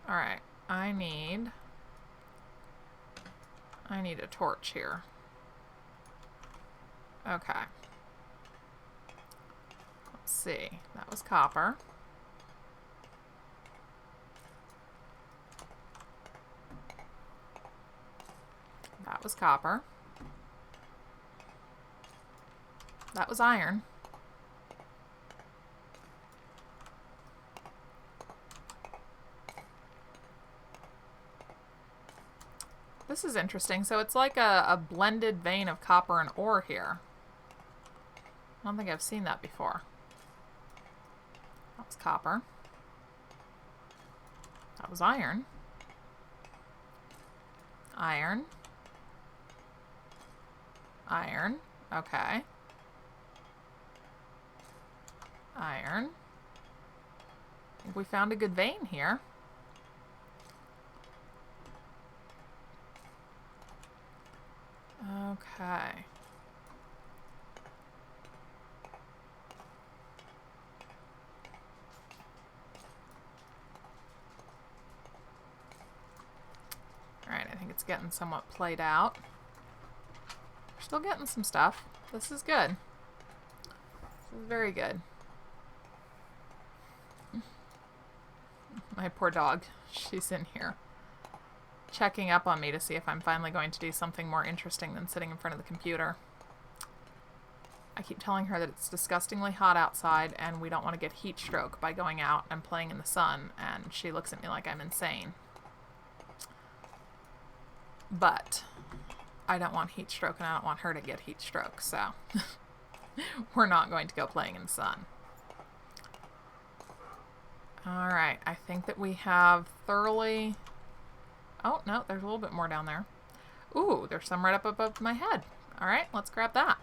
Alright, I need a torch here. Okay. Let's see. That was copper. That was copper. That was iron. This is interesting. So it's like a blended vein of copper and ore here. I don't think I've seen that before. That was copper. That was iron. Iron. Iron. Okay. Iron. I think we found a good vein here. Okay. Alright, I think it's getting somewhat played out. We're still getting some stuff. This is good. This is very good. My poor dog. She's in here checking up on me to see if I'm finally going to do something more interesting than sitting in front of the computer. I keep telling her that it's disgustingly hot outside and we don't want to get heat stroke by going out and playing in the sun, and she looks at me like I'm insane. But I don't want heat stroke and I don't want her to get heat stroke, so we're not going to go playing in the sun. Alright, I think that we have thoroughly... Oh, no, there's a little bit more down there. Ooh, there's some right up above my head. Alright, let's grab that.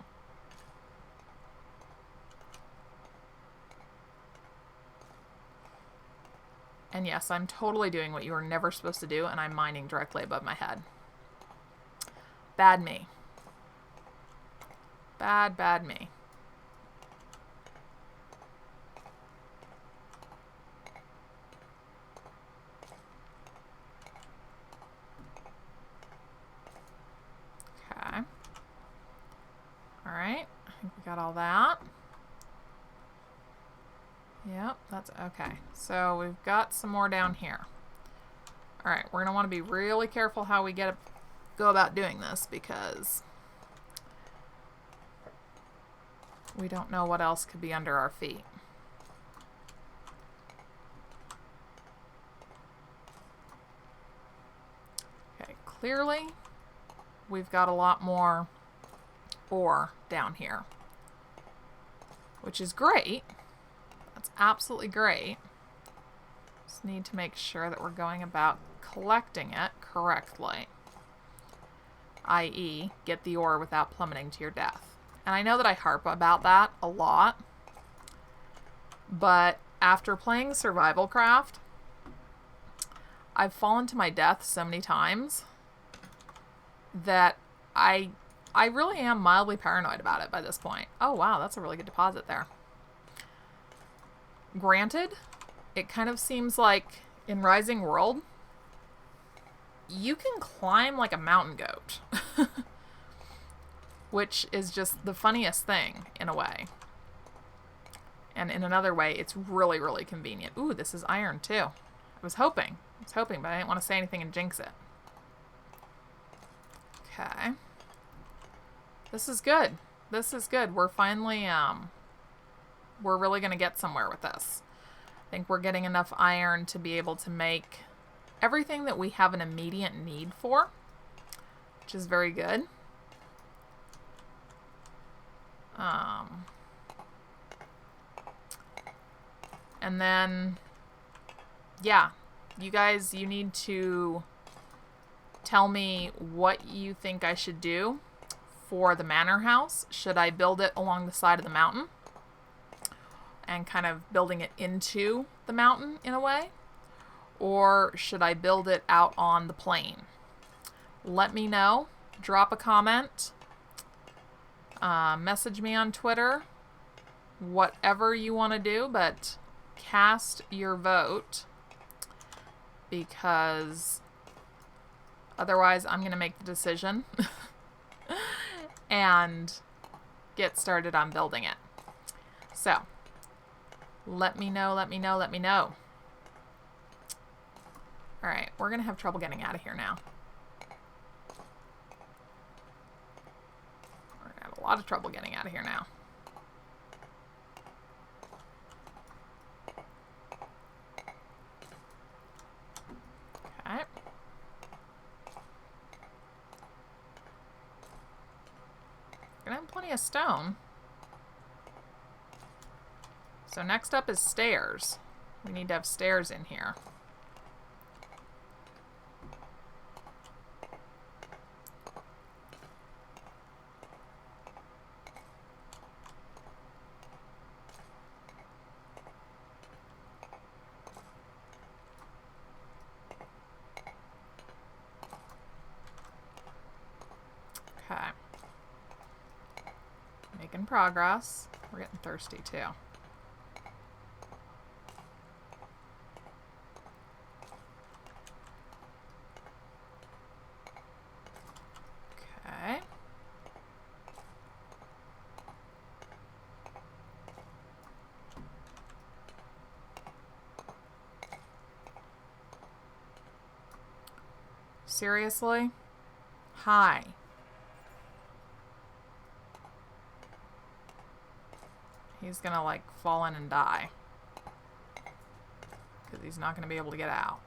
And yes, I'm totally doing what you were never supposed to do, and I'm mining directly above my head. Bad me. Bad, bad me. Okay. Alright, I think we got all that. Yep, that's okay. So we've got some more down here. Alright, we're going to want to be really careful how we go about doing this, because we don't know what else could be under our feet. Okay, clearly we've got a lot more ore down here, which is great. That's absolutely great. Just need to make sure that we're going about collecting it correctly, i.e. get the ore without plummeting to your death. And I know that I harp about that a lot, but after playing Survival Craft, I've fallen to my death so many times that I really am mildly paranoid about it by this point. Oh wow, that's a really good deposit there. Granted, it kind of seems like in Rising World, you can climb like a mountain goat. Which is just the funniest thing, in a way. And in another way, it's really, really convenient. Ooh, this is iron, too. I was hoping, but I didn't want to say anything and jinx it. Okay. This is good. This is good. We're finally, we're really going to get somewhere with this. I think we're getting enough iron to be able to make everything that we have an immediate need for, which is very good. And then, yeah, you guys, you need to tell me what you think I should do for the manor house. Should I build it along the side of the mountain and kind of building it into the mountain in a way? Or should I build it out on the plain? Let me know. Drop a comment. Message me on Twitter. Whatever you want to do, but cast your vote, because otherwise I'm going to make the decision and get started on building it. So, Let me know, let me know, let me know. Alright, we're going to have trouble getting out of here now. We're going to have a lot of trouble getting out of here now. Okay. Gonna have plenty of stone. So next up is stairs. We need to have stairs in here. Okay. Making progress. We're getting thirsty too. Okay. Seriously? Hi. He's gonna like fall in and die. Because he's not gonna be able to get out.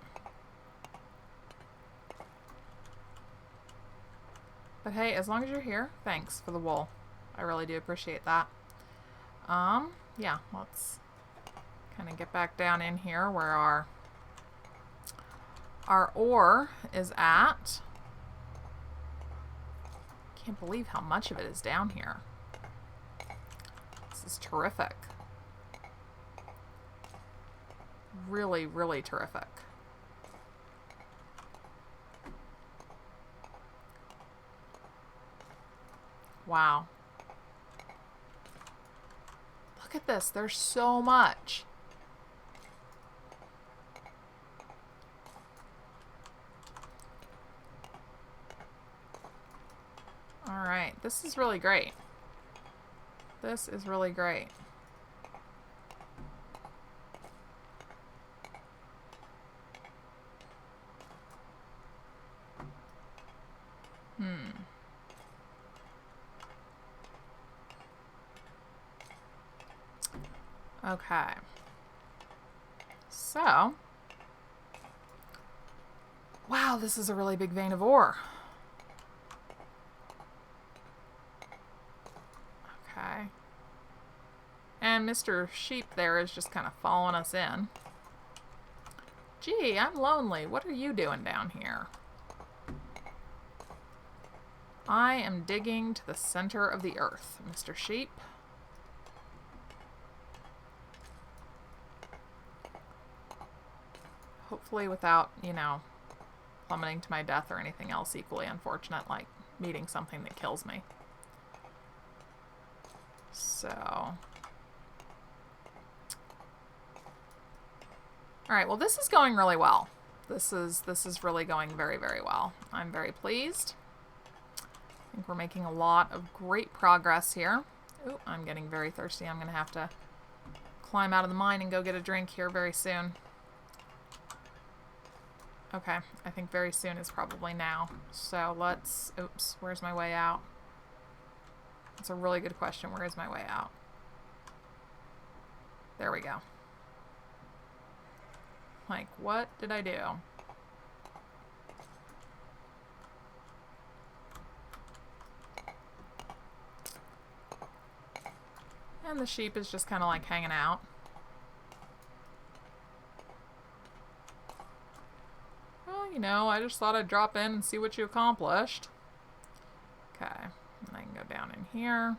But hey, as long as you're here, thanks for the wool. I really do appreciate that. Yeah, let's kind of get back down in here where our ore is at. Can't believe how much of it is down here. This is terrific. Really, really terrific. Wow. Look at this. There's so much. All right. This is really great. This is really great. Okay. So, wow, this is a really big vein of ore. Okay. And Mr. Sheep there is just kind of following us in. Gee, I'm lonely. What are you doing down here? I am digging to the center of the earth, Mr. Sheep. Hopefully without, you know, plummeting to my death or anything else equally unfortunate, like meeting something that kills me. So... Alright, well this is going really well. This is really going very, very well. I'm very pleased. I think we're making a lot of great progress here. Ooh, I'm getting very thirsty. I'm going to have to climb out of the mine and go get a drink here very soon. Okay, I think very soon is probably now. So let's... Oops, where's my way out? That's a really good question. Where is my way out? There we go. Like, what did I do? And the sheep is just kind of like hanging out. Well, you know, I just thought I'd drop in and see what you accomplished. Okay, and I can go down in here,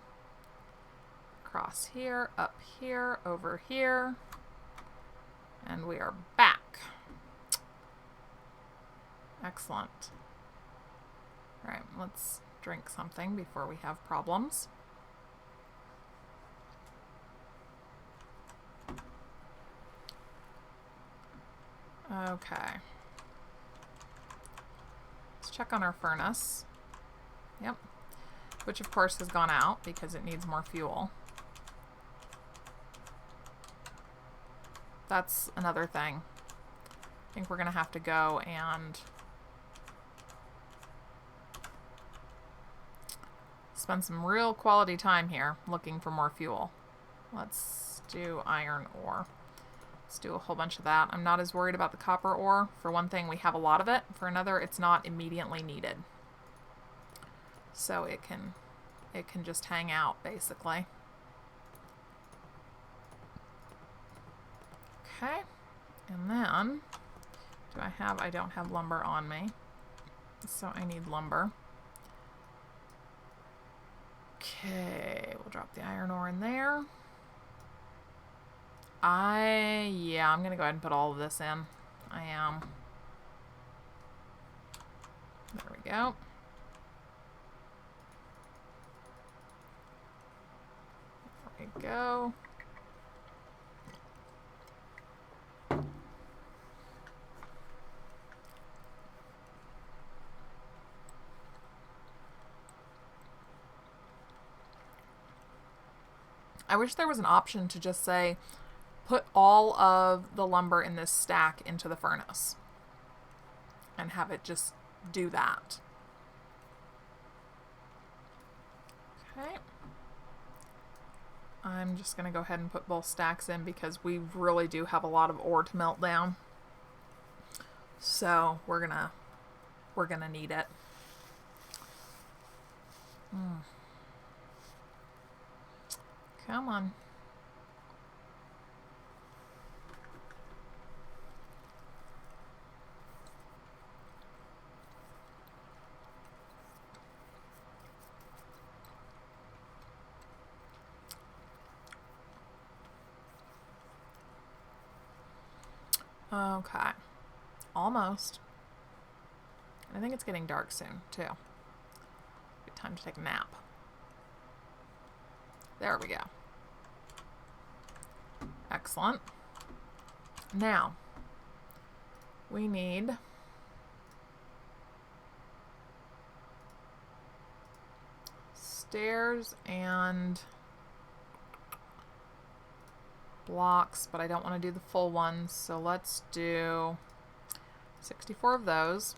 across here, up here, over here, and we are back. Excellent. All right, let's drink something before we have problems. Okay. Let's check on our furnace. Yep. Which of course has gone out because it needs more fuel. that's another thing. I think we're going to have to go and spend some real quality time here looking for more fuel. Let's do iron ore. Let's do a whole bunch of that. I'm not as worried about the copper ore. For one thing, we have a lot of it. For another, it's not immediately needed. So it can just hang out, basically. Okay. And then, I don't have lumber on me. So I need lumber. Okay, we'll drop the iron ore in there. Yeah, I'm gonna go ahead and put all of this in. I am. There we go. There we go. I wish there was an option to just say, put all of the lumber in this stack into the furnace and have it just do that. Okay. I'm just going to go ahead and put both stacks in because we really do have a lot of ore to melt down. So we're gonna need it. Come on. Okay. Almost. I think it's getting dark soon, too. Good time to take a nap. There we go. Excellent. Now, we need stairs and blocks, but I don't want to do the full ones, so let's do 64 of those.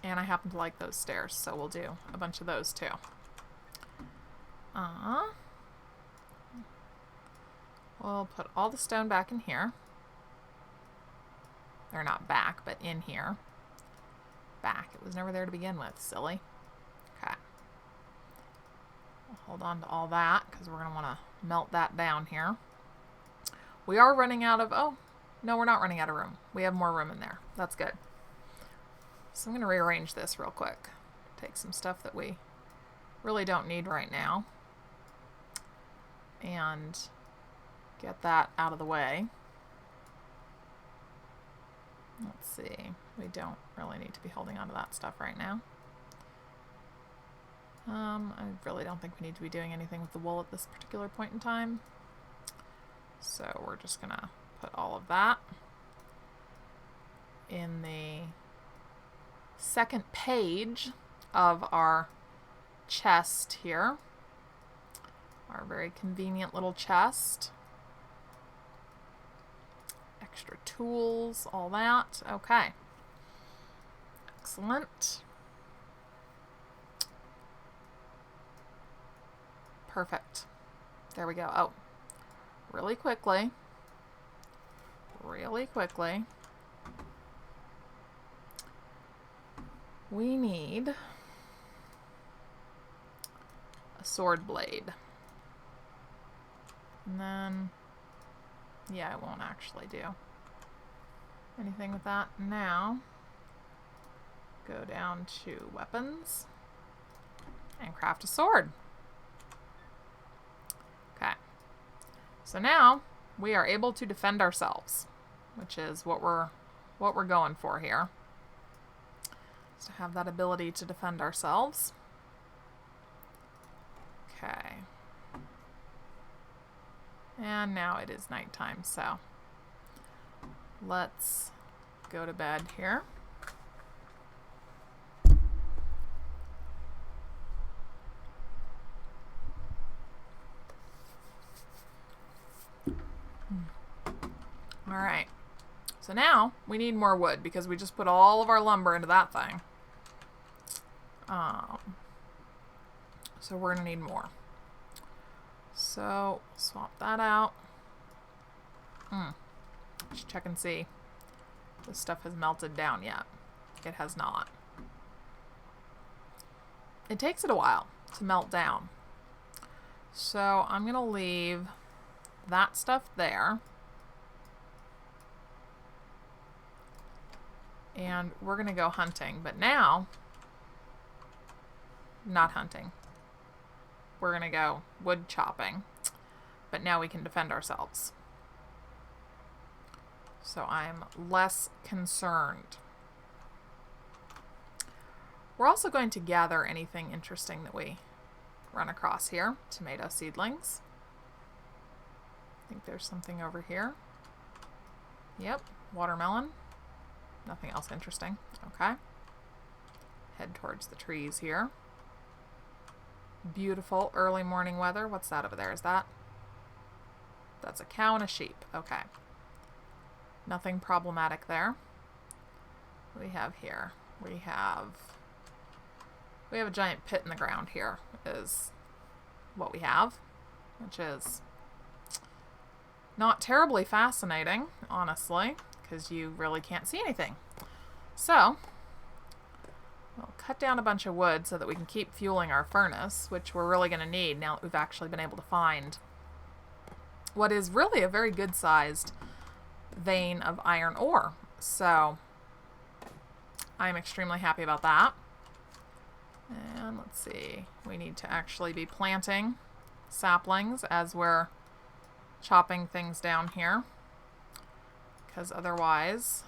And I happen to like those stairs, so we'll do a bunch of those too. We'll put all the stone back in here. They're not back, but in here. Back. It was never there to begin with, silly. Okay. We'll hold on to all that, because we're going to want to melt that down here. We are running out of... Oh, no, we're not running out of room. We have more room in there. That's good. So I'm going to rearrange this real quick. Take some stuff that we really don't need right now. And get that out of the way. Let's see. We don't really need to be holding on to that stuff right now. I really don't think we need to be doing anything with the wool at this particular point in time. So we're just going to put all of that in the second page of our chest here. Our very convenient little chest. Extra tools, all that. Okay. Excellent. Perfect. There we go. Oh, really quickly. We need a sword blade. And then, yeah, it won't actually do anything with that. Now, go down to weapons and craft a sword. Okay. So now we are able to defend ourselves, which is what we're going for here. Is to have that ability to defend ourselves. Okay. And now it is nighttime, so let's go to bed here. All right. So now we need more wood because we just put all of our lumber into that thing. So we're going to need more. So swap that out. Let's check and see if this stuff has melted down yet. It has not. It takes it a while to melt down. So I'm going to leave that stuff there. And we're going to go hunting. But now, not hunting. We're going to go wood chopping. But now we can defend ourselves. So I'm less concerned. We're also going to gather anything interesting that we run across here. Tomato seedlings. I think there's something over here. Yep, watermelon. Nothing else interesting. Okay. Head towards the trees here. Beautiful early morning weather. What's that over there? Is that? That's a cow and a sheep. Okay. Nothing problematic there. What do we have here? We have a giant pit in the ground here is what we have, which is not terribly fascinating, honestly, because you really can't see anything. So we'll cut down a bunch of wood so that we can keep fueling our furnace, which we're really going to need now that we've actually been able to find what is really a very good sized vein of iron ore. So I'm extremely happy about that. And let's see, we need to actually be planting saplings as we're chopping things down here, because otherwise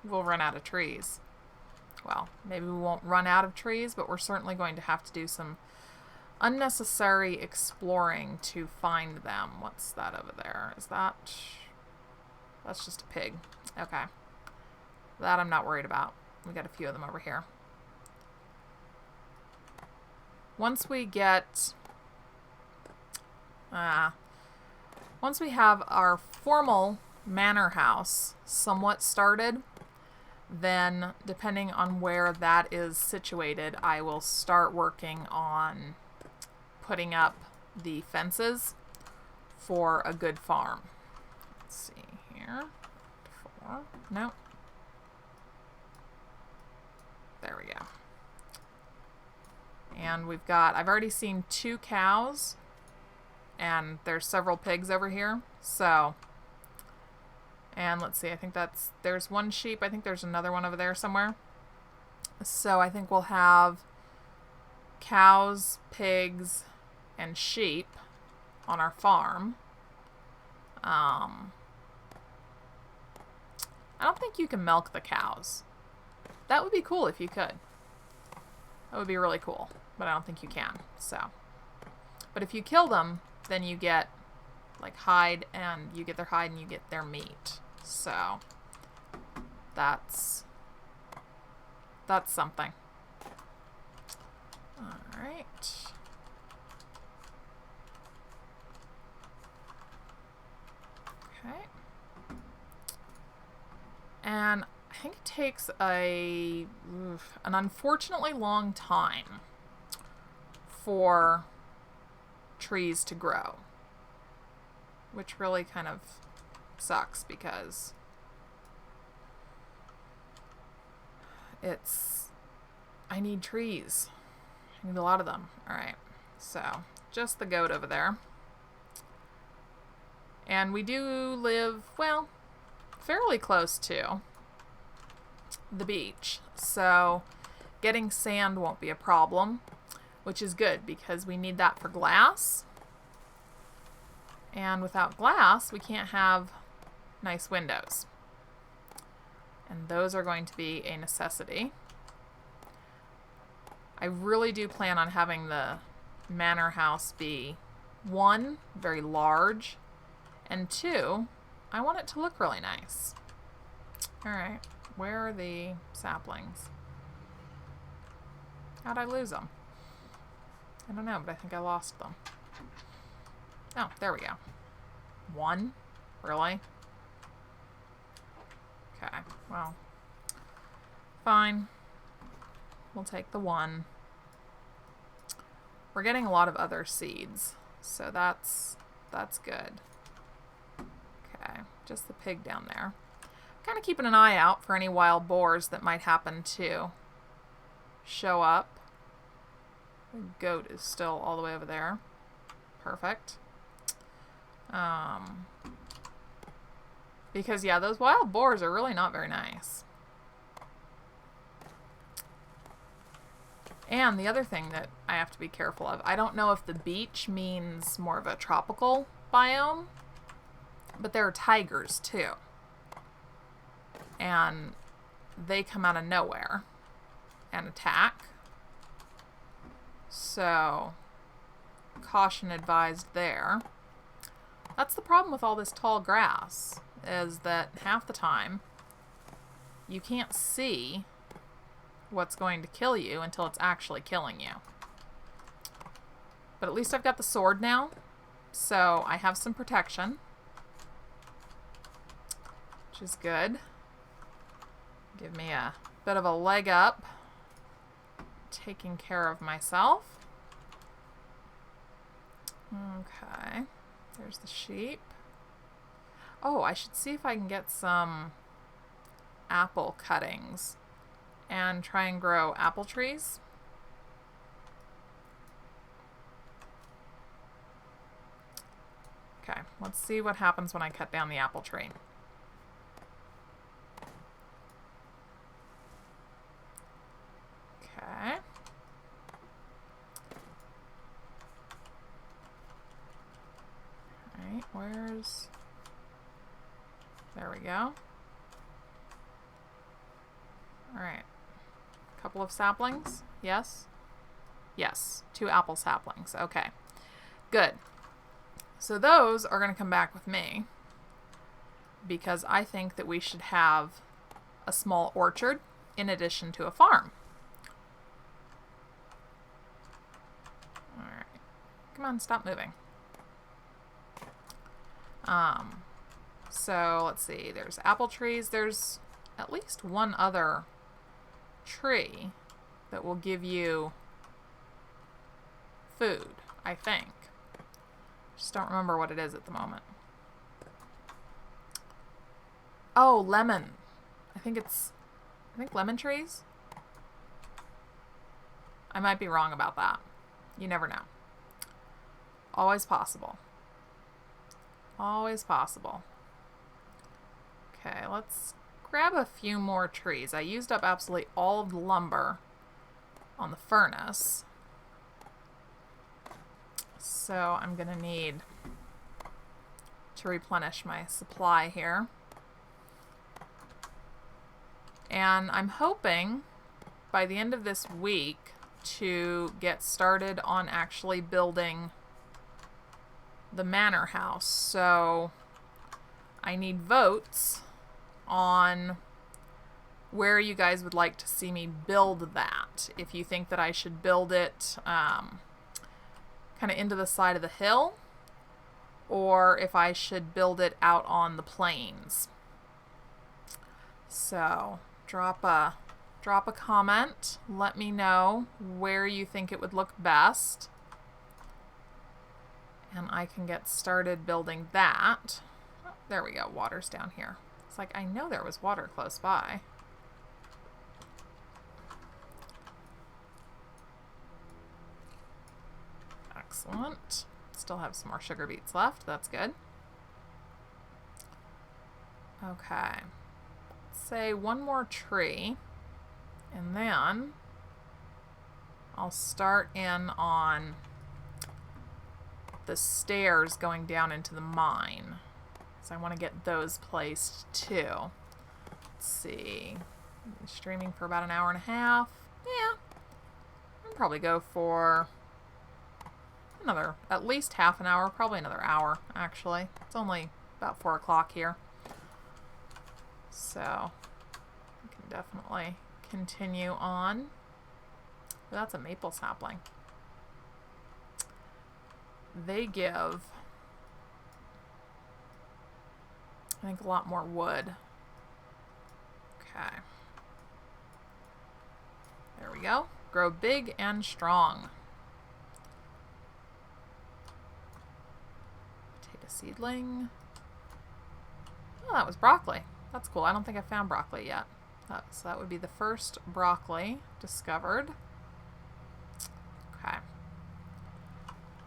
we'll run out of trees. Well, maybe we won't run out of trees, but we're certainly going to have to do some unnecessary exploring to find them. What's that over there? Is that... That's just a pig. Okay. That I'm not worried about. We got a few of them over here. Once we get... once we have our formal manor house somewhat started, then depending on where that is situated, I will start working on putting up the fences for a good farm. Let's see here. 4. No. There we go. And we've got, I've already seen 2 cows, and there's several pigs over here. So, and let's see, I think there's 1 sheep. I think there's another one over there somewhere. So I think we'll have cows, pigs, and sheep on our farm. I don't think you can milk the cows. That would be cool if you could. That would be really cool, but I don't think you can. So, but if you kill them, then you get like hide, and you get their hide and you get their meat. So that's something. All right. Okay. And I think it takes an unfortunately long time for trees to grow, which really kind of sucks because I need trees. I need a lot of them. All right, so just the goat over there. And we do live, well, fairly close to the beach, so getting sand won't be a problem, which is good because we need that for glass. And without glass, we can't have nice windows. And those are going to be a necessity. I really do plan on having the manor house be 1, very large, and 2, I want it to look really nice. Alright, where are the saplings? How'd I lose them? I don't know, but I think I lost them. Oh, there we go. 1? Really? Well, fine. We'll take the 1. We're getting a lot of other seeds, so that's good. Okay, just the pig down there. Kind of keeping an eye out for any wild boars that might happen to show up. The goat is still all the way over there. Perfect. Because, yeah, those wild boars are really not very nice. And the other thing that I have to be careful of, I don't know if the beach means more of a tropical biome, but there are tigers too. And they come out of nowhere and attack. So, caution advised there. That's the problem with all this tall grass, is that half the time you can't see what's going to kill you until it's actually killing you. But at least I've got the sword now, so I have some protection, which is good. Give me a bit of a leg up taking care of myself. Okay, there's the sheep. Oh, I should see if I can get some apple cuttings and try and grow apple trees. Okay, let's see what happens when I cut down the apple tree. Okay. Alright, where's... There we go. Alright. Couple of saplings? Yes? Yes. 2 apple saplings. Okay. Good. So those are going to come back with me because I think that we should have a small orchard in addition to a farm. Alright. Come on, stop moving. So let's see, there's apple trees. There's at least one other tree that will give you food, I think. Just don't remember what it is at the moment. Oh, lemon. I think lemon trees? I might be wrong about that. You never know. Always possible. Always possible. Okay, let's grab a few more trees. I used up absolutely all of the lumber on the furnace. So I'm going to need to replenish my supply here. And I'm hoping by the end of this week to get started on actually building the manor house. So I need votes on where you guys would like to see me build that. If you think that I should build it kind of into the side of the hill, or if I should build it out on the plains. So drop a comment. Let me know where you think it would look best, and I can get started building that. Oh, there we go. Water's down here. It's like I know there was water close by. Excellent. Still have some more sugar beets left. That's good. Okay. Let's say one more tree, and then I'll start in on the stairs going down into the mine. So I want to get those placed too. Let's see. I'm streaming for about an hour and a half. Yeah. I'll probably go for another, at least half an hour, probably another hour, actually. It's only about 4 o'clock here. So we can definitely continue on. But that's a maple sapling. They give, I think, a lot more wood. Okay. There we go. Grow big and strong. Potato seedling. Oh, that was broccoli. That's cool. I don't think I found broccoli yet. So that would be the first broccoli discovered. Okay.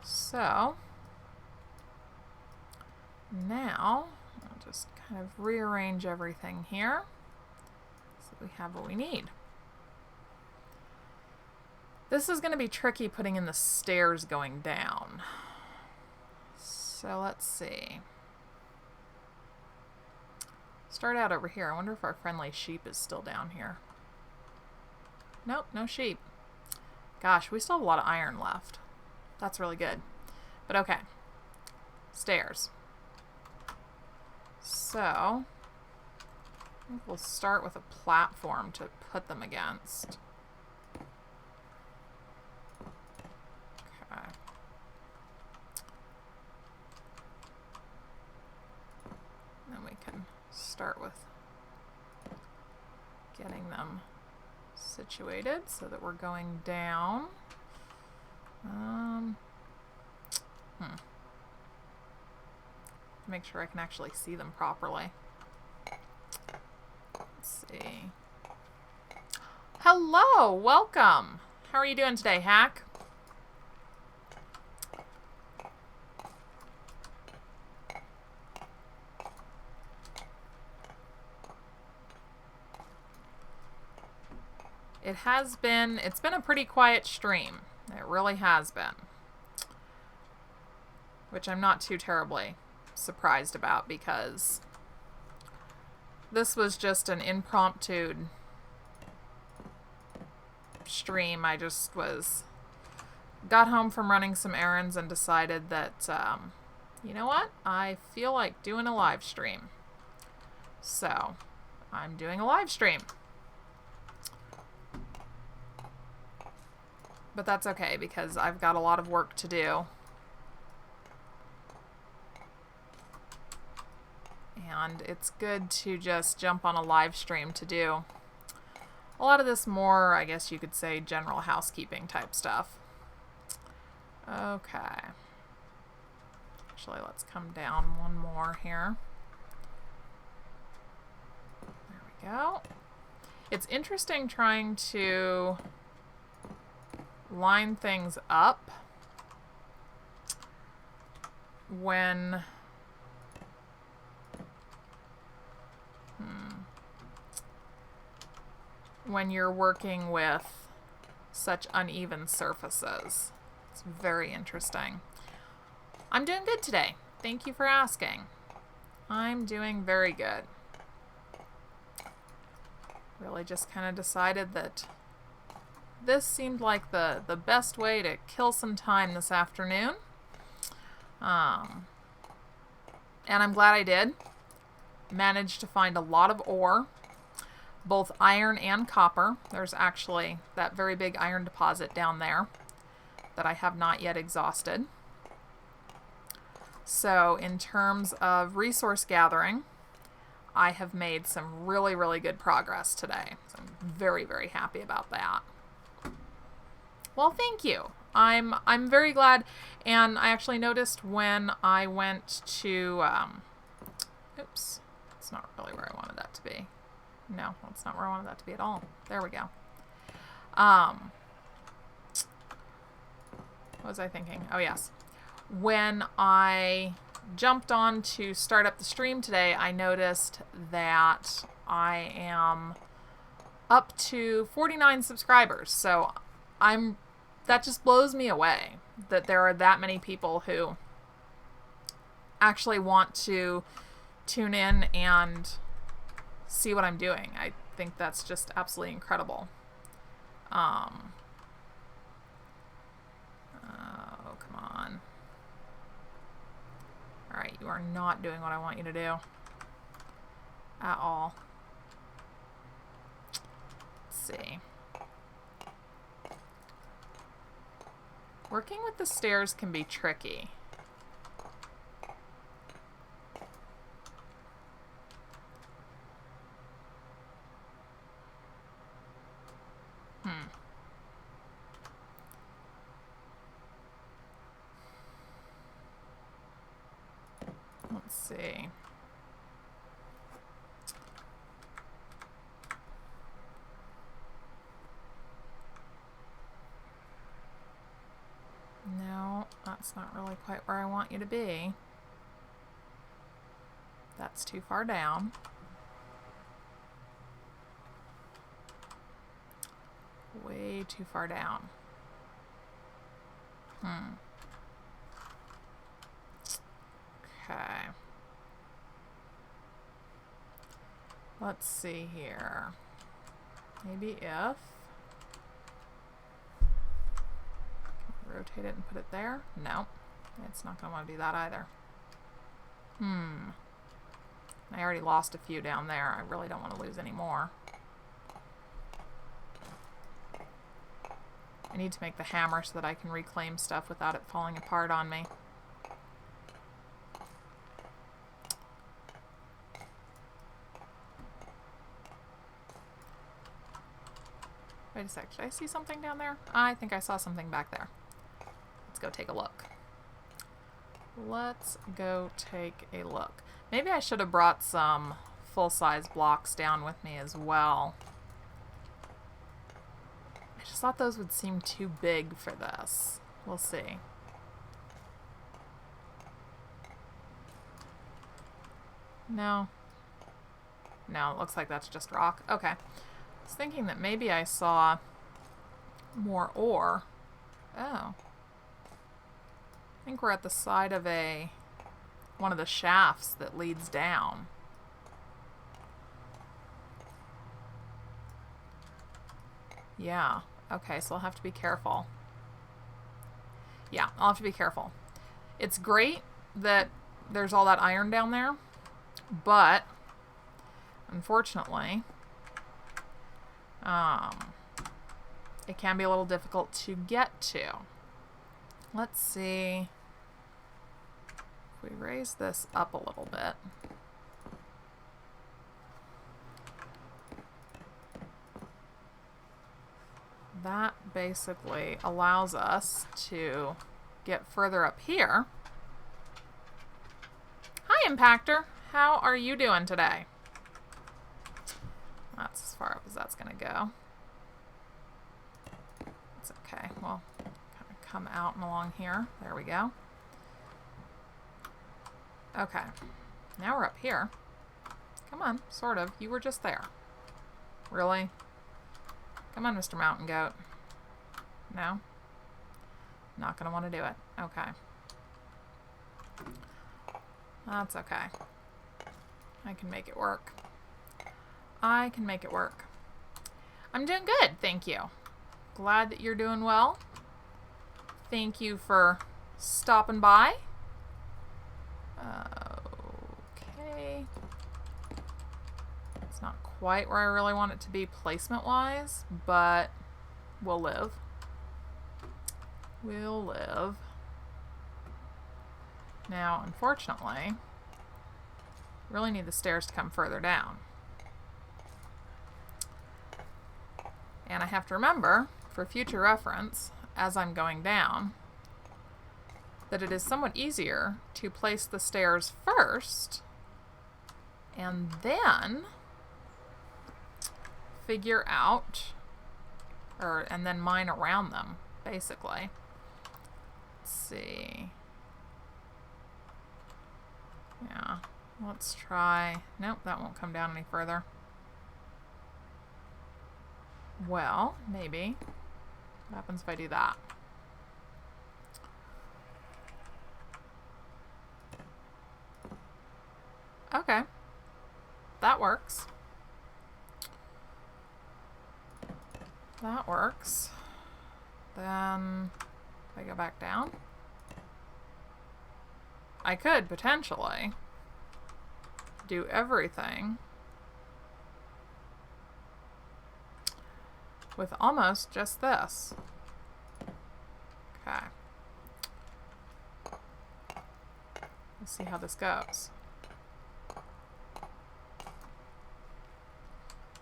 So now I'll just kind of rearrange everything here so we have what we need. This is going to be tricky putting in the stairs going down. So let's see. Start out over here. I wonder if our friendly sheep is still down here. Nope, no sheep. Gosh, we still have a lot of iron left. That's really good. But okay. Stairs. So, I think we'll start with a platform to put them against. Okay. Then we can start with getting them situated so that we're going down. Make sure I can actually see them properly. Let's see. Hello, welcome. How are you doing today, Hack? It's been a pretty quiet stream. It really has been. Which I'm not too terribly surprised about because this was just an impromptu stream. I just got home from running some errands and decided that, you know what? I feel like doing a live stream. So, I'm doing a live stream. But that's okay because I've got a lot of work to do. And it's good to just jump on a live stream to do a lot of this more, I guess you could say, general housekeeping type stuff. Okay. Actually, let's come down one more here. There we go. It's interesting trying to line things up when you're working with such uneven surfaces. It's very interesting. I'm doing good today. Thank you for asking. I'm doing very good. Really just kind of decided that this seemed like the best way to kill some time this afternoon. And I'm glad I did. Managed to find a lot of ore, both iron and copper. There's actually that very big iron deposit down there that I have not yet exhausted. So in terms of resource gathering, I have made some really, really good progress today. So I'm very, very happy about that. Well, thank you. I'm very glad, and I actually noticed when I went to, oops, that's not really where I wanted that to be. No, that's not where I wanted that to be at all. There we go. What was I thinking? Oh, yes. When I jumped on to start up the stream today, I noticed that I am up to 49 subscribers. So that just blows me away that there are that many people who actually want to tune in and see what I'm doing. I think that's just absolutely incredible. Oh, come on. Alright, you are not doing what I want you to do. At all. Let's see. Working with the stairs can be tricky. see. No, that's not really quite where I want you to be. That's too far down. Way too far down. Okay. Let's see here. Maybe if... rotate it and put it there? No. It's not going to want to do that either. I already lost a few down there. I really don't want to lose any more. I need to make the hammer so that I can reclaim stuff without it falling apart on me. Wait a sec. Did I see something down there? I think I saw something back there. Let's go take a look. Let's go take a look. Maybe I should have brought some full-size blocks down with me as well. I just thought those would seem too big for this. We'll see. No. No, it looks like that's just rock. Okay. I was thinking that maybe I saw more ore. Oh. I think we're at the side of one of the shafts that leads down. Yeah. Okay, so I'll have to be careful. Yeah, I'll have to be careful. It's great that there's all that iron down there, but unfortunately, it can be a little difficult to get to. Let's see if we raise this up a little bit. That basically allows us to get further up here. Hi, Impactor. How are you doing today? That's as far up as that's going to go. It's okay. Well, kind of come out and along here. There we go. Okay. Now we're up here. Come on, sort of. You were just there. Really? Come on, Mr. Mountain Goat. No? Not going to want to do it. Okay. That's okay. I can make it work. I can make it work. I'm doing good, thank you. Glad that you're doing well. Thank you for stopping by. Okay. It's not quite where I really want it to be placement-wise, but we'll live. We'll live. Now, unfortunately, really need the stairs to come further down. And I have to remember, for future reference, as I'm going down, that it is somewhat easier to place the stairs first and then figure out, and then mine around them, basically. Let's see. Yeah, let's try. Nope, that won't come down any further. Well, maybe. What happens if I do that? Okay. That works. That works. Then, if I go back down, I could potentially do everything with almost just this. Okay. Let's see how this goes.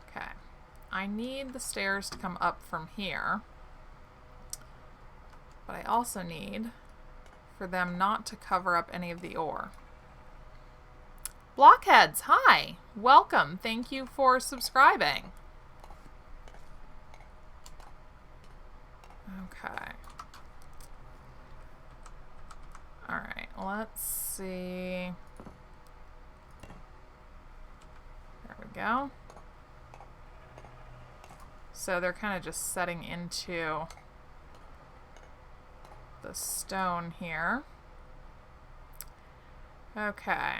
Okay. I need the stairs to come up from here, but I also need for them not to cover up any of the ore. Blockheads, hi! Welcome. Thank you for subscribing. Okay. Alright, let's see. There we go. So they're kind of just setting into the stone here. Okay.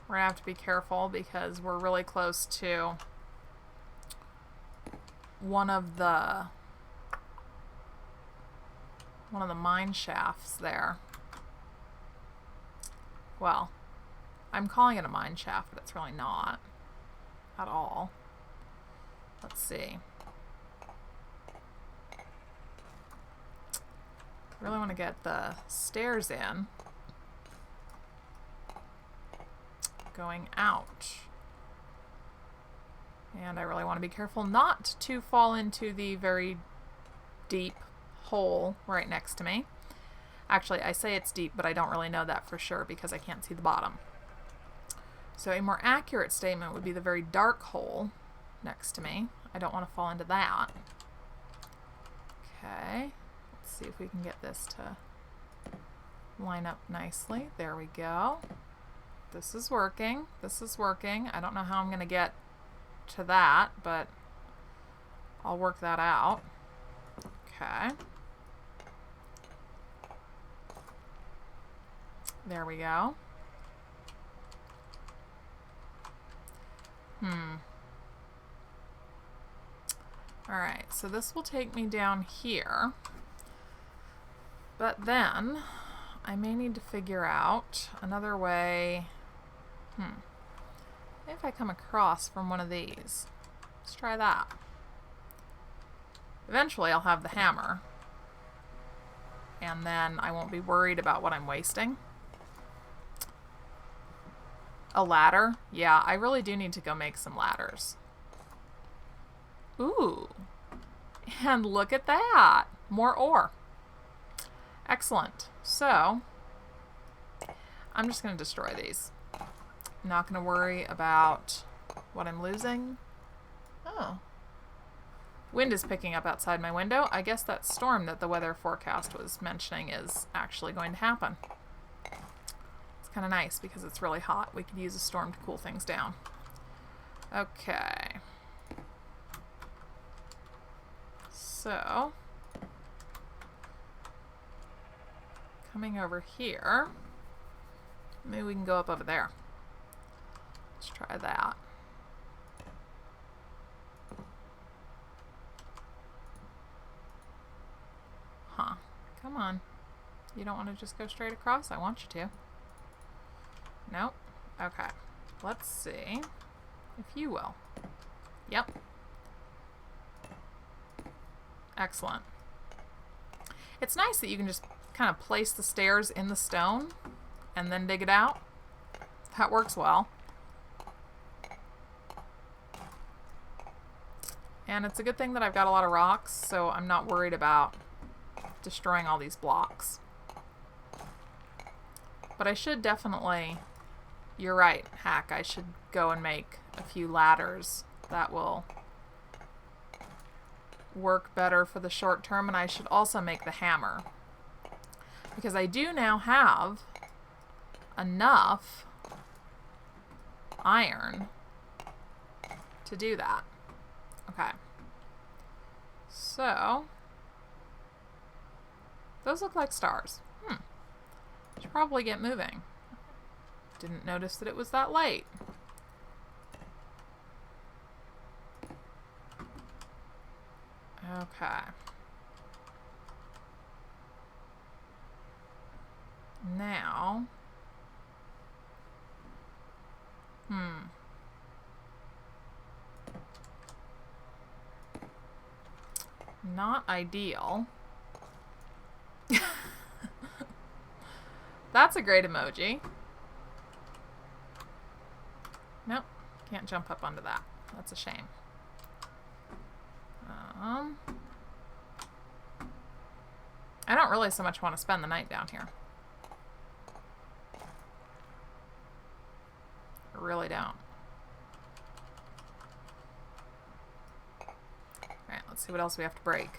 We're gonna have to be careful because we're really close to one of the mine shafts there. Well, I'm calling it a mine shaft, but it's really not at all. Let's see. I really want to get the stairs in. Going out. And I really want to be careful not to fall into the very deep hole right next to me. Actually, I say it's deep, but I don't really know that for sure because I can't see the bottom. So a more accurate statement would be the very dark hole next to me. I don't want to fall into that. Okay. Let's see if we can get this to line up nicely. There we go. This is working. This is working. I don't know how I'm going to get to that, but I'll work that out. Okay. There we go. Alright, so this will take me down here. But then I may need to figure out another way. Maybe if I come across from one of these. Let's try that. Eventually I'll have the hammer. And then I won't be worried about what I'm wasting. A ladder? Yeah, I really do need to go make some ladders. Ooh. And look at that. More ore. Excellent. So, I'm just going to destroy these. I'm not going to worry about what I'm losing. Oh. Wind is picking up outside my window. I guess that storm that the weather forecast was mentioning is actually going to happen. It's kind of nice because it's really hot. We could use a storm to cool things down. Okay. So, coming over here, maybe we can go up over there. Let's try that. Huh. Come on. You don't want to just go straight across? I want you to. Nope. Okay. Let's see if you will. Yep. Excellent. It's nice that you can just kind of place the stairs in the stone and then dig it out. That works well. And it's a good thing that I've got a lot of rocks, so I'm not worried about destroying all these blocks. But I should definitely, you're right, Hack, I should go and make a few ladders that will work better for the short term, and I should also make the hammer. Because I do now have enough iron to do that. Okay. So, those look like stars. Should probably get moving. Didn't notice that it was that late. Okay. Now, not ideal. That's a great emoji. Nope, can't jump up onto that. That's a shame. I don't really so much want to spend the night down here. I really don't. Alright, let's see what else we have to break.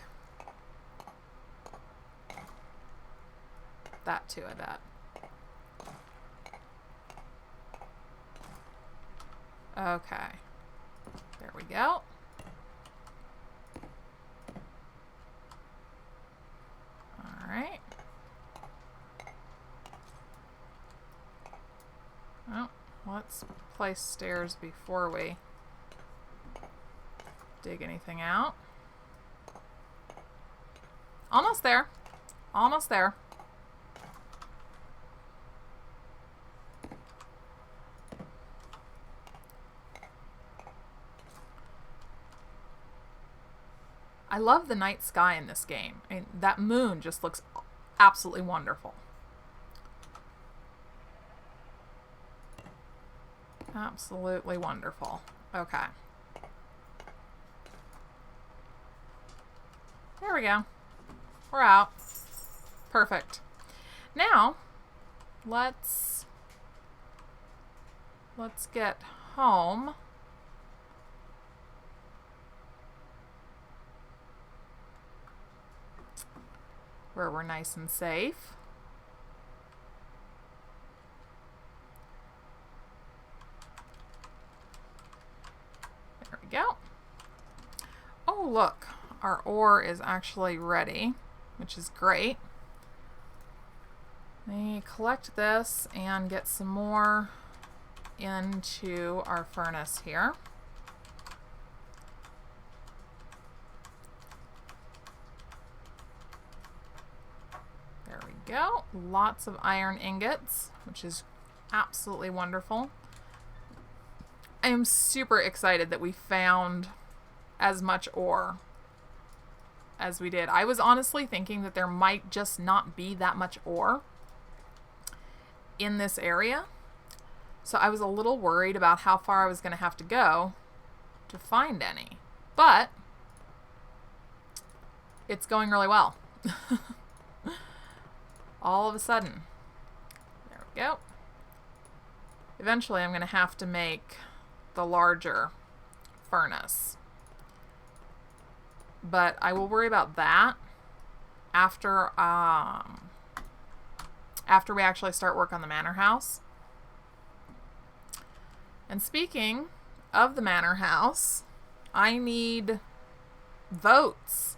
That too, I bet. Okay. There we go. Alright. Well, let's place stairs before we dig anything out. Almost there. Almost there. I love the night sky in this game. I mean, that moon just looks absolutely wonderful. Absolutely wonderful. Okay. There we go. We're out. Perfect. Now, let's get home. Where we're nice and safe. There we go. Oh, look. Our ore is actually ready, which is great. Let me collect this and get some more into our furnace here. There we go. Lots of iron ingots, which is absolutely wonderful. I am super excited that we found as much ore as we did. I was honestly thinking that there might just not be that much ore in this area. So I was a little worried about how far I was going to have to go to find any. But it's going really well. All of a sudden. There we go. Eventually I'm going to have to make the larger furnace. But I will worry about that after we actually start work on the manor house. And speaking of the manor house, I need votes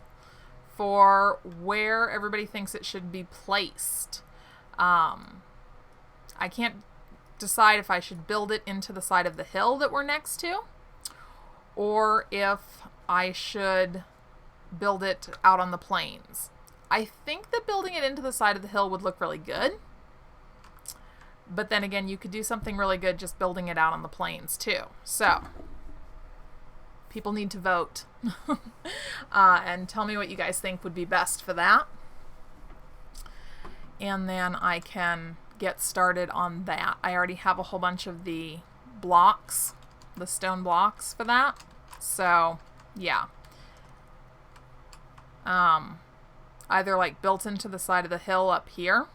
for where everybody thinks it should be placed. I can't decide if I should build it into the side of the hill that we're next to, or if I should build it out on the plains. I think that building it into the side of the hill would look really good. But then again, you could do something really good just building it out on the plains too. So, people need to vote. And tell me what you guys think would be best for that. And then I can get started on that. I already have a whole bunch of the blocks, the stone blocks for that. So, yeah. Either like built into the side of the hill up here,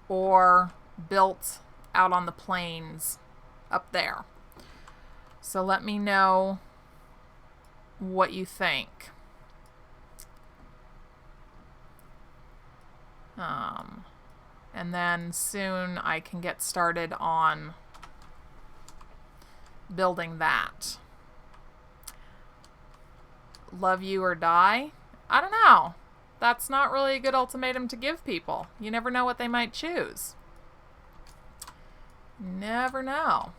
or built out on the plains up there. So let me know what you think. And then soon I can get started on building that. Love you or die? I don't know. That's not really a good ultimatum to give people. You never know what they might choose. Never know.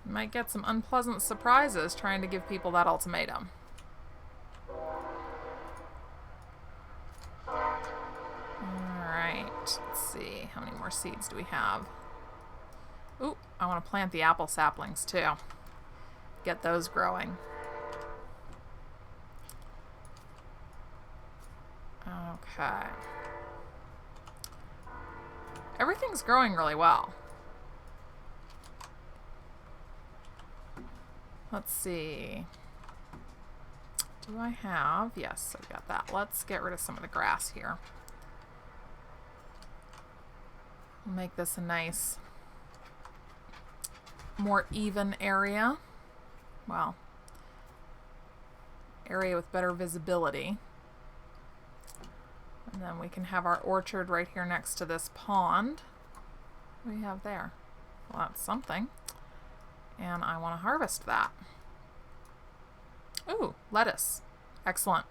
You might get some unpleasant surprises trying to give people that ultimatum. Alright, let's see. How many more seeds do we have? Ooh, I want to plant the apple saplings too. Get those growing. Okay. Everything's growing really well. Let's see. Do I have? Yes, I've got that. Let's get rid of some of the grass here. Make this a nice more even area. Well, area with better visibility. And then we can have our orchard right here next to this pond. What do we have there? Well, that's something. And I want to harvest that. Ooh, lettuce. Excellent.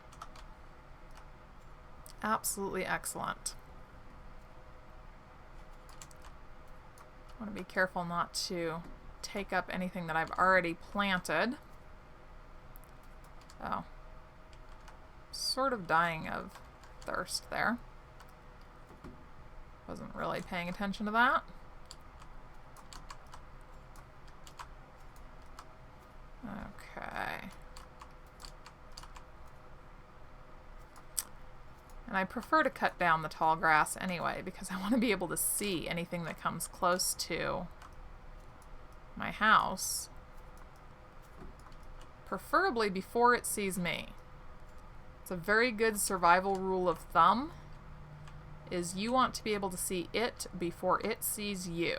Absolutely excellent. I want to be careful not to take up anything that I've already planted. Oh. Sort of dying of thirst there. Wasn't really paying attention to that. Okay. And I prefer to cut down the tall grass anyway because I want to be able to see anything that comes close to my house. Preferably before it sees me. It's a very good survival rule of thumb, is you want to be able to see it before it sees you.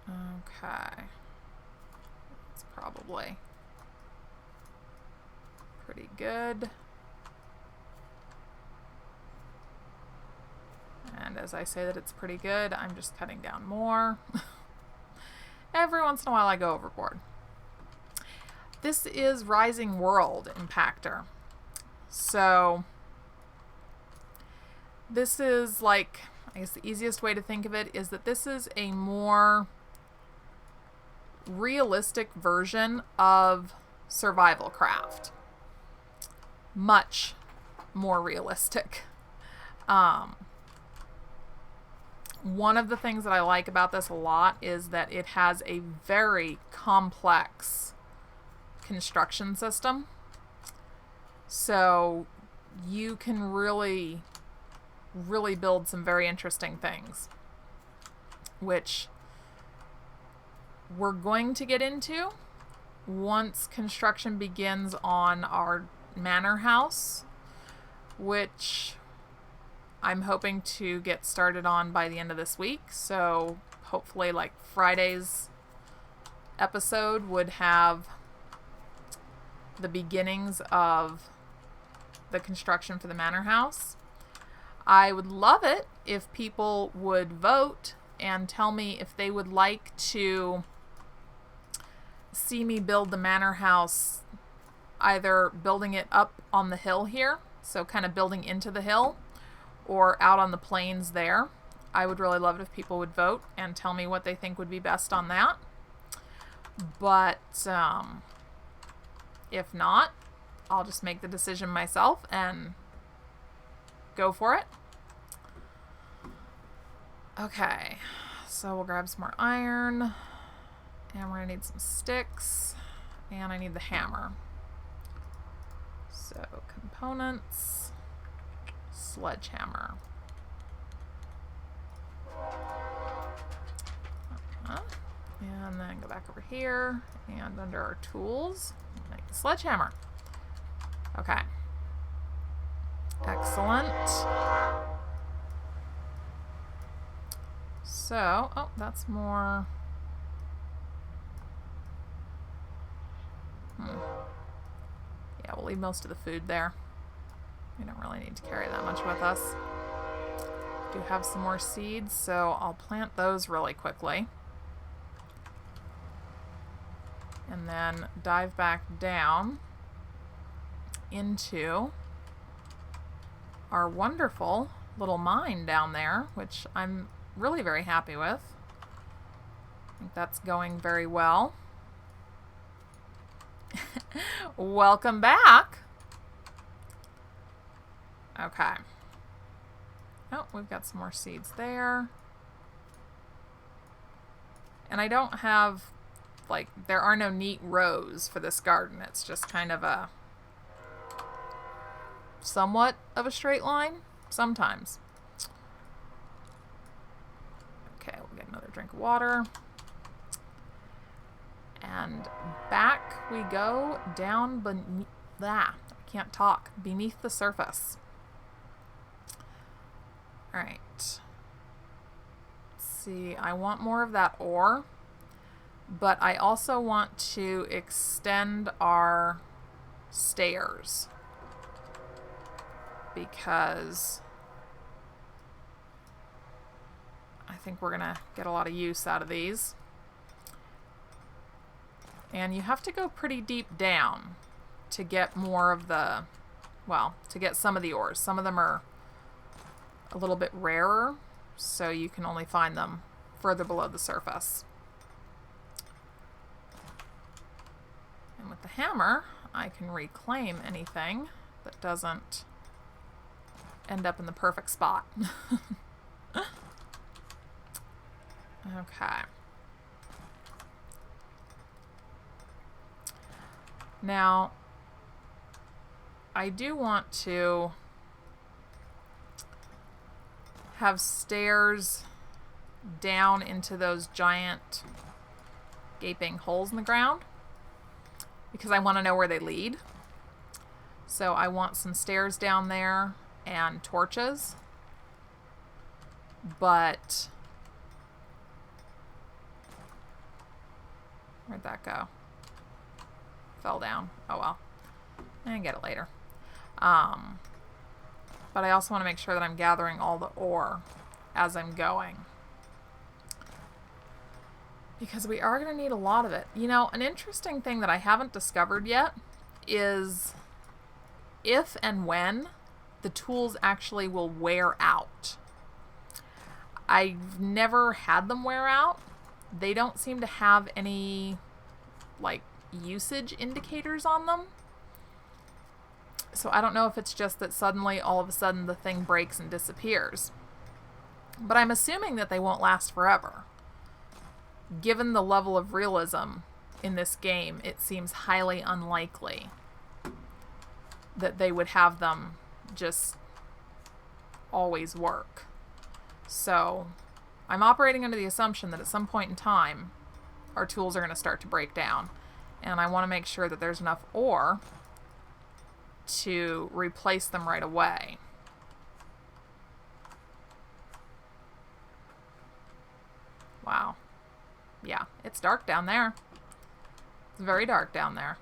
Okay. That's probably pretty good. And as I say that it's pretty good, I'm just cutting down more. Every once in a while I go overboard. This is Rising World Impactor. So this is like, I guess the easiest way to think of it is that this is a more realistic version of Survival Craft. Much more realistic. One of the things that I like about this a lot is that it has a very complex construction system. So you can really build some very interesting things, which we're going to get into once construction begins on our manor house, which I'm hoping to get started on by the end of this week. So hopefully like Friday's episode would have the beginnings of the construction for the manor house. I would love it if people would vote and tell me if they would like to see me build the manor house, either building it up on the hill here, so kind of building into the hill, or out on the plains there. I would really love it if people would vote and tell me what they think would be best on that. But if not, I'll just make the decision myself and go for it. Okay, so we'll grab some more iron, and we're gonna need some sticks, and I need the hammer. So components, sledgehammer. And then go back over here, and under our tools, make the sledgehammer. Okay. Excellent. So, oh, that's more. Yeah, we'll leave most of the food there. We don't really need to carry that much with us. Do have some more seeds, so I'll plant those really quickly. And then dive back down into our wonderful little mine down there, which I'm really very happy with. I think that's going very well. Welcome back. Okay. Oh, we've got some more seeds there. And I don't have, like, there are no neat rows for this garden. It's just kind of a somewhat of a straight line sometimes. Okay, we'll get another drink of water. And back we go down beneath that. I can't talk. Beneath the surface. All right. Let's see, I want more of that ore, but I also want to extend our stairs because I think we're gonna get a lot of use out of these. And you have to go pretty deep down to get more of the, well, to get some of the ores. Some of them are a little bit rarer, so you can only find them further below the surface. And with the hammer, I can reclaim anything that doesn't end up in the perfect spot. Okay. Now, I do want to have stairs down into those giant gaping holes in the ground because I want to know where they lead. So I want some stairs down there and torches, but where'd that go? Fell down. Oh well. I can get it later. But I also want to make sure that I'm gathering all the ore as I'm going, because we are going to need a lot of it. You know, an interesting thing that I haven't discovered yet is if and when the tools actually will wear out. I've never had them wear out. They don't seem to have any, like, usage indicators on them. So I don't know if it's just that suddenly, all of a sudden, the thing breaks and disappears. But I'm assuming that they won't last forever. Given the level of realism in this game, it seems highly unlikely that they would have them just always work. So I'm operating under the assumption that at some point in time, our tools are going to start to break down. And I want to make sure that there's enough ore to replace them right away. Wow. Yeah, it's dark down there. It's very dark down there.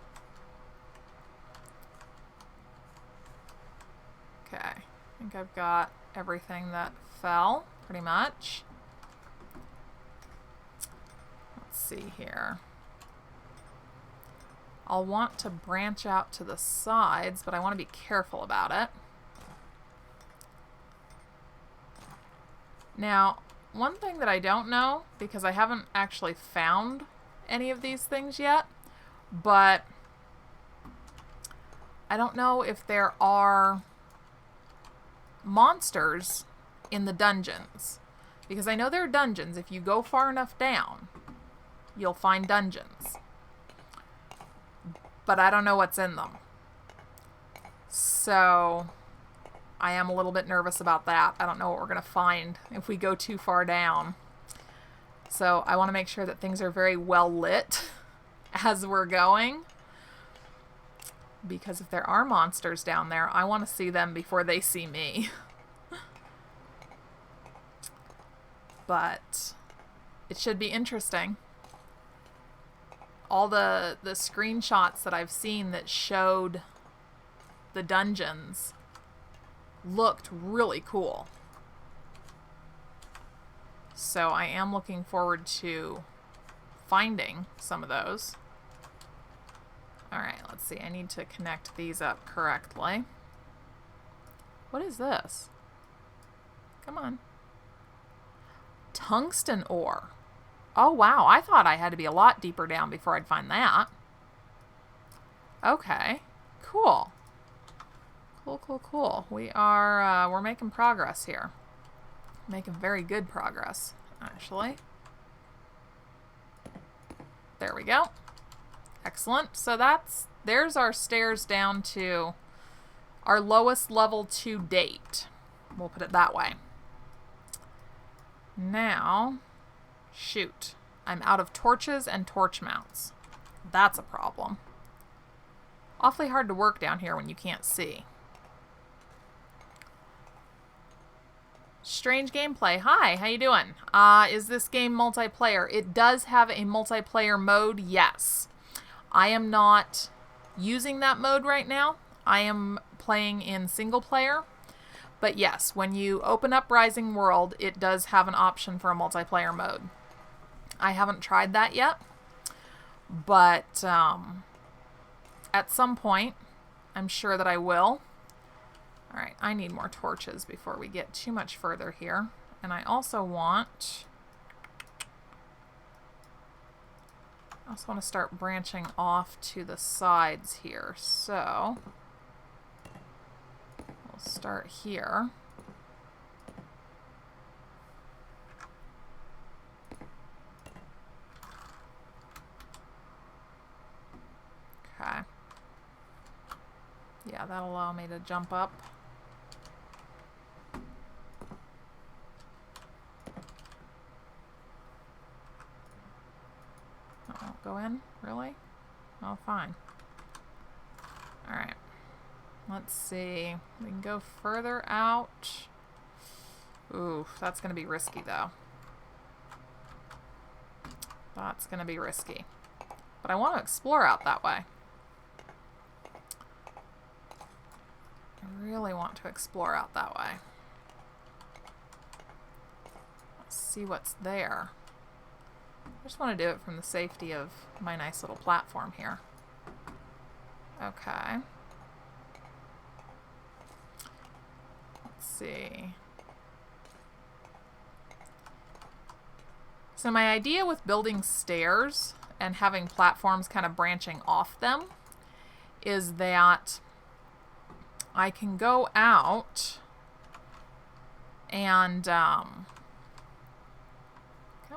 Okay, I think I've got everything that fell, pretty much. Let's see here. I'll want to branch out to the sides, but I want to be careful about it. Now, one thing that I don't know, because I haven't actually found any of these things yet, but I don't know if there are monsters in the dungeons. Because I know there are dungeons. If you go far enough down, you'll find dungeons. But I don't know what's in them. So I am a little bit nervous about that. I don't know what we're going to find if we go too far down. So I want to make sure that things are very well lit as we're going. Because if there are monsters down there, I want to see them before they see me. But it should be interesting. All the screenshots that I've seen that showed the dungeons looked really cool. So I am looking forward to finding some of those. Alright, let's see. I need to connect these up correctly. What is this? Come on. Tungsten ore. Oh, wow. I thought I had to be a lot deeper down before I'd find that. Okay. Cool. Cool, cool, cool. We're making progress here. Making very good progress, actually. There we go. Excellent. So there's our stairs down to our lowest level to date. We'll put it that way. Now, shoot. I'm out of torches and torch mounts. That's a problem. Awfully hard to work down here when you can't see. Strange gameplay. Hi, how you doing? Is this game multiplayer? It does have a multiplayer mode, yes. I am not using that mode right now. I am playing in single player. But yes, when you open up Rising World, it does have an option for a multiplayer mode. I haven't tried that yet, but at some point, I'm sure that I will. All right, I need more torches before we get too much further here. And I also want to start branching off to the sides here. So we'll start here. Okay. Yeah, that'll allow me to jump up. Oh, go in? Really? Oh, fine. Alright. Let's see. We can go further out. Ooh, that's going to be risky, though. That's going to be risky. But I want to explore out that way. I really want to explore out that way. Let's see what's there. I just want to do it from the safety of my nice little platform here. Okay. Let's see. So my idea with building stairs and having platforms kind of branching off them is that I can go out and come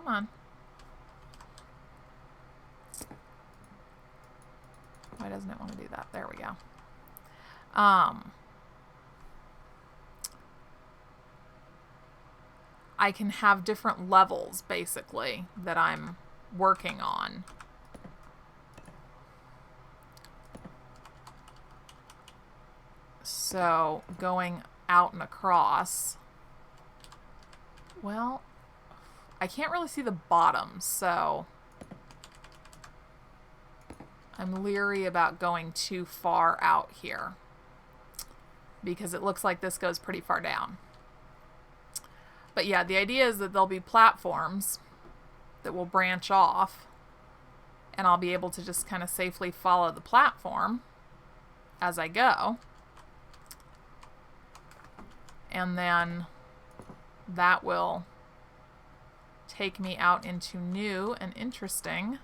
on. Why doesn't it want to do that? There we go. I can have different levels, basically, that I'm working on. So, going out and across. Well, I can't really see the bottom, so I'm leery about going too far out here because it looks like this goes pretty far down. But yeah, the idea is that there'll be platforms that will branch off and I'll be able to just kind of safely follow the platform as I go. And then that will take me out into new and interesting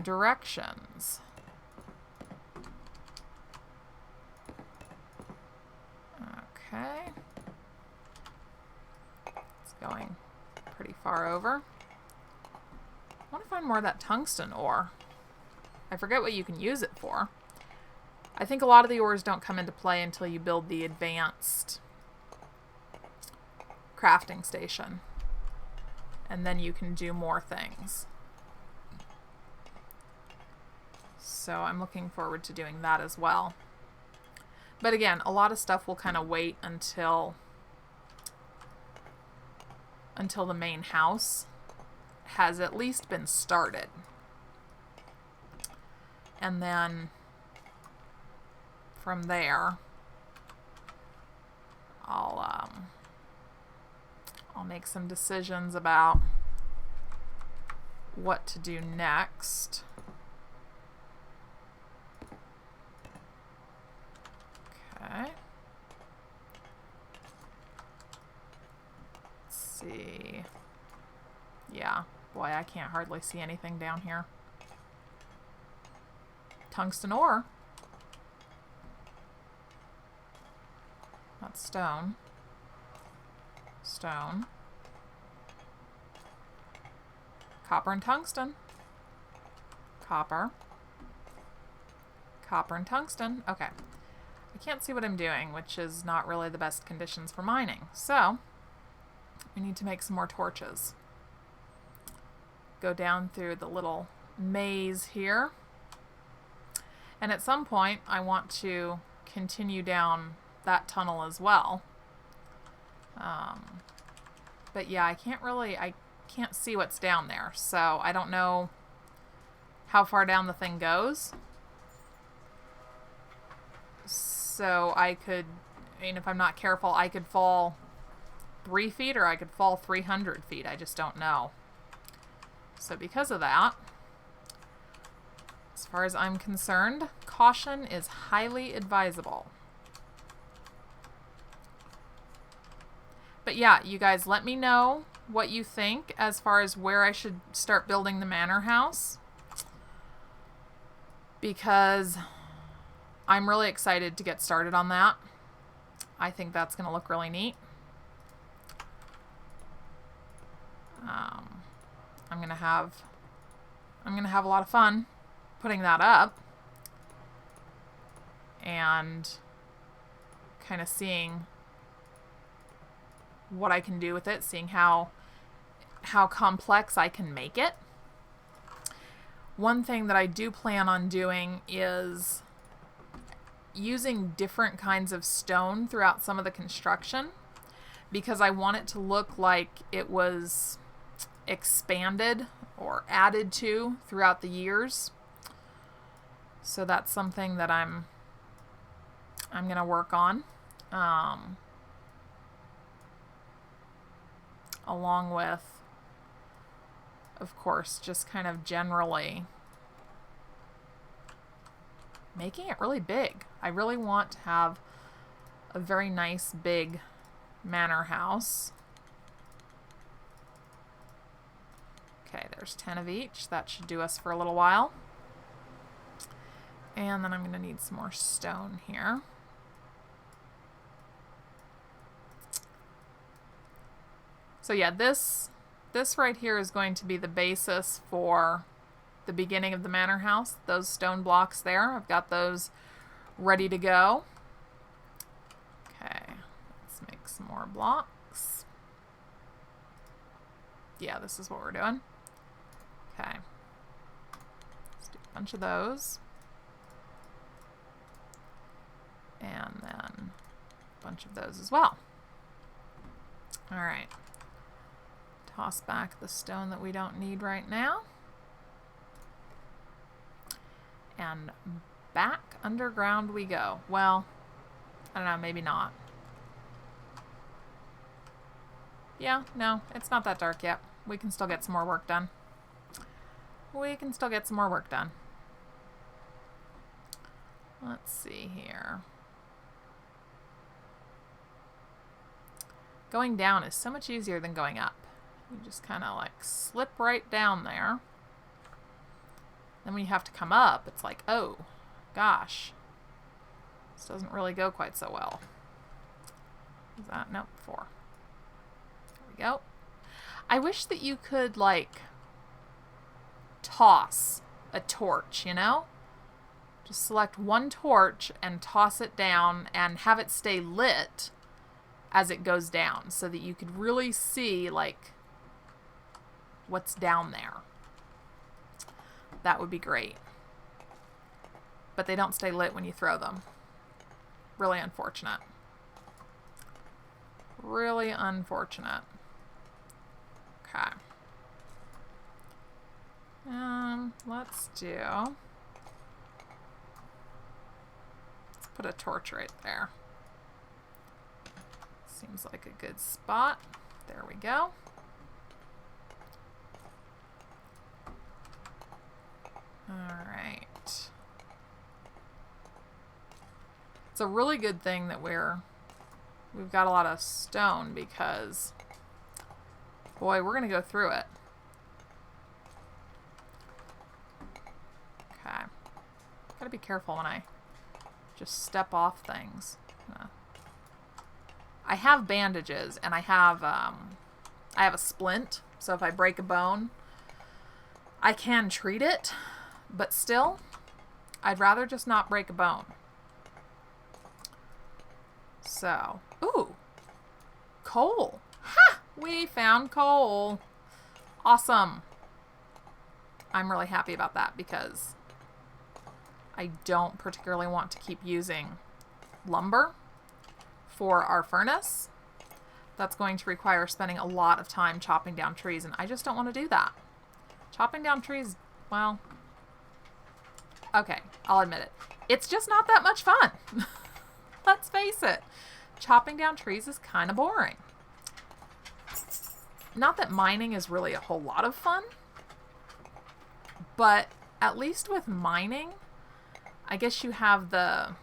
directions. Okay. It's going pretty far over. I want to find more of that tungsten ore. I forget what you can use it for. I think a lot of the ores don't come into play until you build the advanced crafting station. And then you can do more things. So I'm looking forward to doing that as well. But again, a lot of stuff will kind of wait until the main house has at least been started. And then from there, I'll make some decisions about what to do next. Okay. Let's see. Yeah, boy, I can't hardly see anything down here. Tungsten ore. That's stone. Stone. Copper and tungsten. Copper. Copper and tungsten. Okay. I can't see what I'm doing, which is not really the best conditions for mining. So, we need to make some more torches. Go down through the little maze here. And at some point, I want to continue down that tunnel as well. But yeah, I can't see what's down there. So I don't know how far down the thing goes. So I could, I mean, if I'm not careful, I could fall 3 feet or I could fall 300 feet. I just don't know. So because of that, as far as I'm concerned, caution is highly advisable. But yeah, you guys let me know what you think as far as where I should start building the manor house, because I'm really excited to get started on that. I think that's going to look really neat. I'm going to have a lot of fun putting that up and kind of seeing what I can do with it, seeing how complex I can make it. One thing that I do plan on doing is using different kinds of stone throughout some of the construction, because I want it to look like it was expanded or added to throughout the years. So that's something that I'm going to work on. Along with, of course, just kind of generally making it really big. I really want to have a very nice big manor house. Okay, there's 10 of each. That should do us for a little while. And then I'm going to need some more stone here. So yeah, this right here is going to be the basis for the beginning of the manor house. Those stone blocks there, I've got those ready to go. Okay, let's make some more blocks. Yeah, this is what we're doing. Okay, let's do a bunch of those. And then a bunch of those as well. All right. Toss back the stone that we don't need right now. And back underground we go. Well, I don't know, maybe not. Yeah, no, it's not that dark yet. We can still get some more work done. Let's see here. Going down is so much easier than going up. You just kind of like slip right down there. Then when you have to come up, it's like, oh, gosh. This doesn't really go quite so well. Is that? Nope, 4. There we go. I wish that you could, like, toss a torch, you know? Just select one torch and toss it down and have it stay lit as it goes down so that you could really see, like, what's down there. That would be great. But they don't stay lit when you throw them. Really unfortunate. Really unfortunate. Okay. Let's put a torch right there. Seems like a good spot. There we go. All right. It's a really good thing that we've got a lot of stone, because boy, we're going to go through it. Okay. Gotta be careful when I just step off things. I have bandages and I have a splint, so if I break a bone, I can treat it, but still, I'd rather just not break a bone. So, ooh, coal. Ha! We found coal. Awesome. I'm really happy about that because I don't particularly want to keep using lumber for our furnace, that's going to require spending a lot of time chopping down trees, and I just don't want to do that. Chopping down trees, well, okay, I'll admit it. It's just not that much fun. Let's face it. Chopping down trees is kind of boring. Not that mining is really a whole lot of fun, but at least with mining, I guess you have the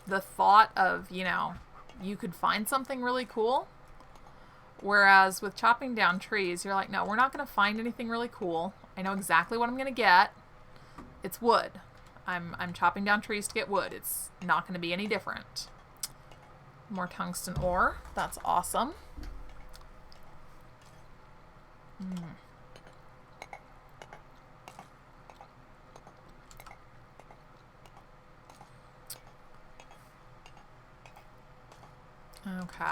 thought of, you know, you could find something really cool. Whereas with chopping down trees, you're like, no, we're not going to find anything really cool. I know exactly what I'm going to get. It's wood. I'm chopping down trees to get wood. It's not going to be any different. More tungsten ore. That's awesome. Okay.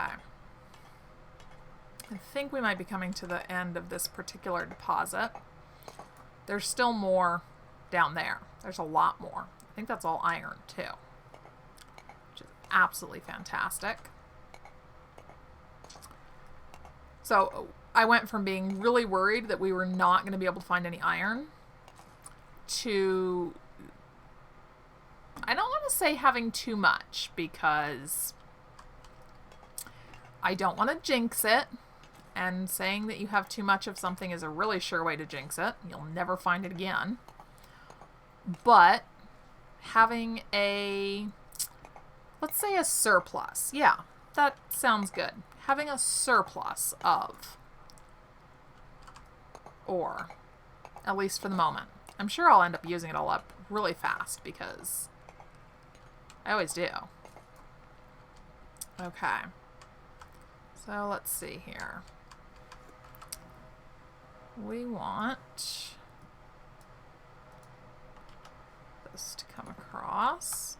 I think we might be coming to the end of this particular deposit. There's still more down there. There's a lot more. I think that's all iron too, which is absolutely fantastic. So I went from being really worried that we were not going to be able to find any iron to, I don't want to say having too much, because I don't want to jinx it, and saying that you have too much of something is a really sure way to jinx it. You'll never find it again. But having a, let's say a surplus. Yeah, that sounds good. Having a surplus of ore, at least for the moment. I'm sure I'll end up using it all up really fast, because I always do. Okay. So let's see here. We want this to come across.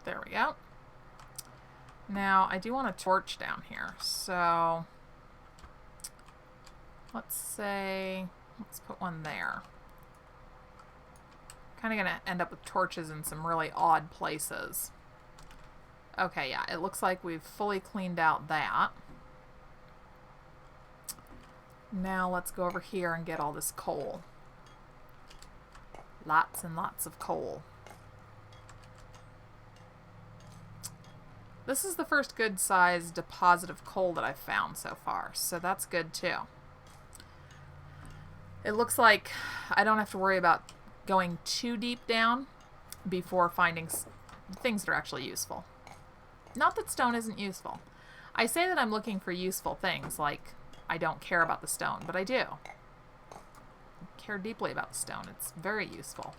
There we go. Now I do want a torch down here, so let's put one there. Kind of gonna end up with torches in some really odd places. Okay, yeah, it looks like we've fully cleaned out that. Now let's go over here and get all this coal. Lots and lots of coal. This is the first good sized deposit of coal that I've found so far, so that's good too. It looks like I don't have to worry about going too deep down before finding things that are actually useful. Not that stone isn't useful. I say that I'm looking for useful things, like I don't care about the stone, but I do. I care deeply about the stone. It's very useful.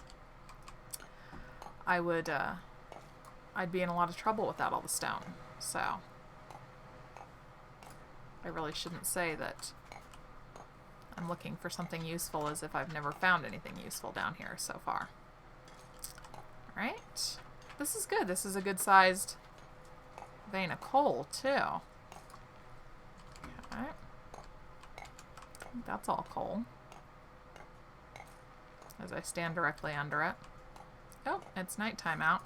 I'd be in a lot of trouble without all the stone, so I really shouldn't say that I'm looking for something useful as if I've never found anything useful down here so far. Alright. This is good. This is a good sized vein of coal too. Okay. That's all coal. As I stand directly under it. Oh, it's nighttime out.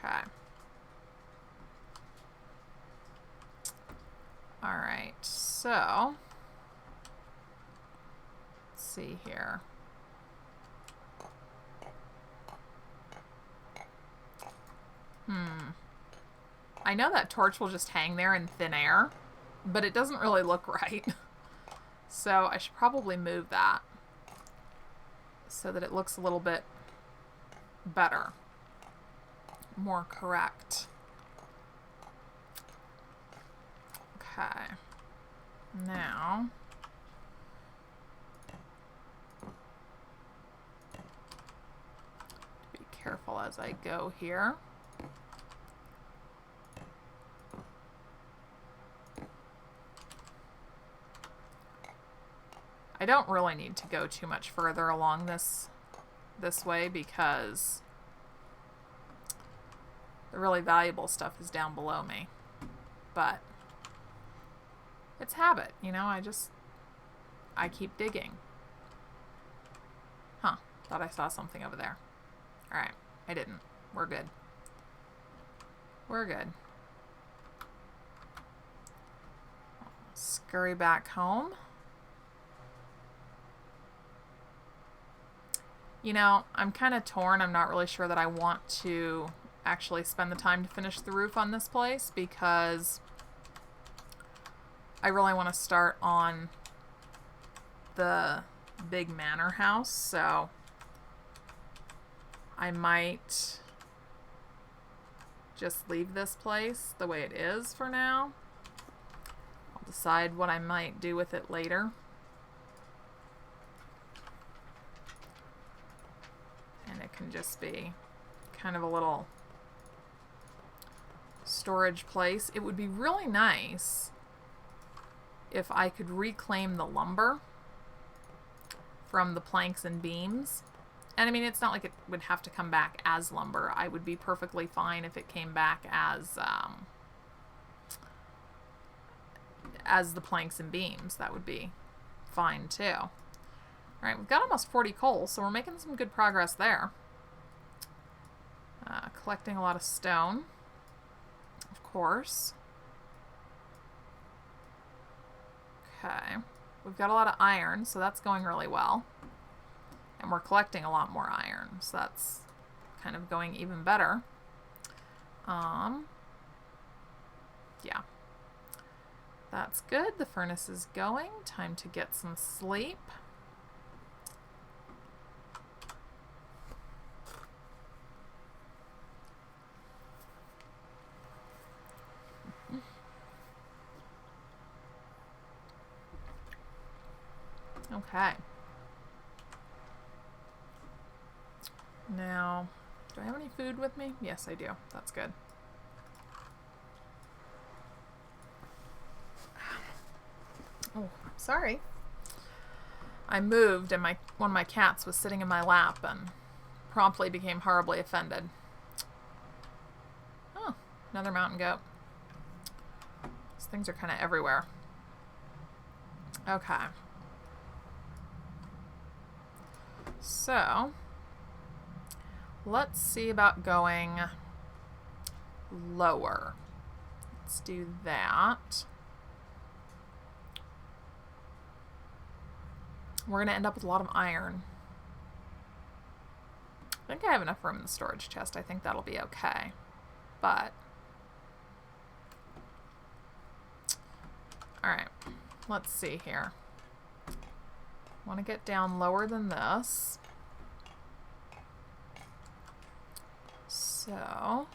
Okay. Alright, so let's see here. I know that torch will just hang there in thin air, but it doesn't really look right. So I should probably move that so that it looks a little bit better, more correct. Okay. Now, be careful as I go here. I don't really need to go too much further along this way, because the really valuable stuff is down below me. But It's habit, you know, I keep digging. Huh, thought I saw something over there. Alright, I didn't. We're good. We're good. Scurry back home. You know, I'm kind of torn. I'm not really sure that I want to actually spend the time to finish the roof on this place because I really want to start on the big manor house, so I might just leave this place the way it is for now. I'll decide what I might do with it later. And it can just be kind of a little storage place. It would be really nice if I could reclaim the lumber from the planks and beams. And I mean, it's not like it would have to come back as lumber. I would be perfectly fine if it came back as the planks and beams. That would be fine too. All right, we've got almost 40 coal, so we're making some good progress there. Collecting a lot of stone, of course. Okay, we've got a lot of iron, so that's going really well. And we're collecting a lot more iron, so that's kind of going even better. Yeah. That's good. The furnace is going. Time to get some sleep. Okay. Now, do I have any food with me? Yes, I do. That's good. Oh, sorry. I moved and one of my cats was sitting in my lap and promptly became horribly offended. Oh, another mountain goat. These things are kind of everywhere. Okay. So, let's see about going lower. Let's do that. We're going to end up with a lot of iron. I think I have enough room in the storage chest. I think that'll be okay. But, alright, let's see here. Want to get down lower than this. So,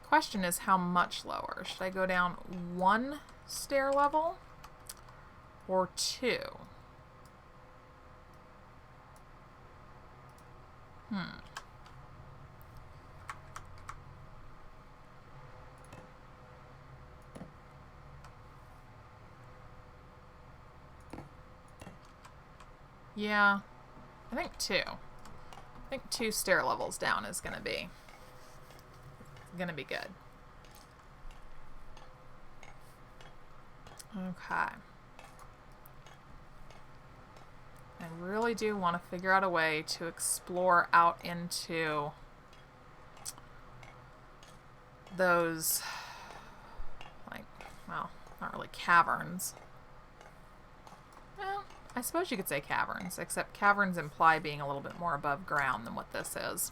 question is how much lower? Should I go down 1 stair level or 2? Yeah, I think 2. I think 2 stair levels down is gonna be good. Okay. I really do want to figure out a way to explore out into those, like, well, not really caverns. Well, I suppose you could say caverns, except caverns imply being a little bit more above ground than what this is.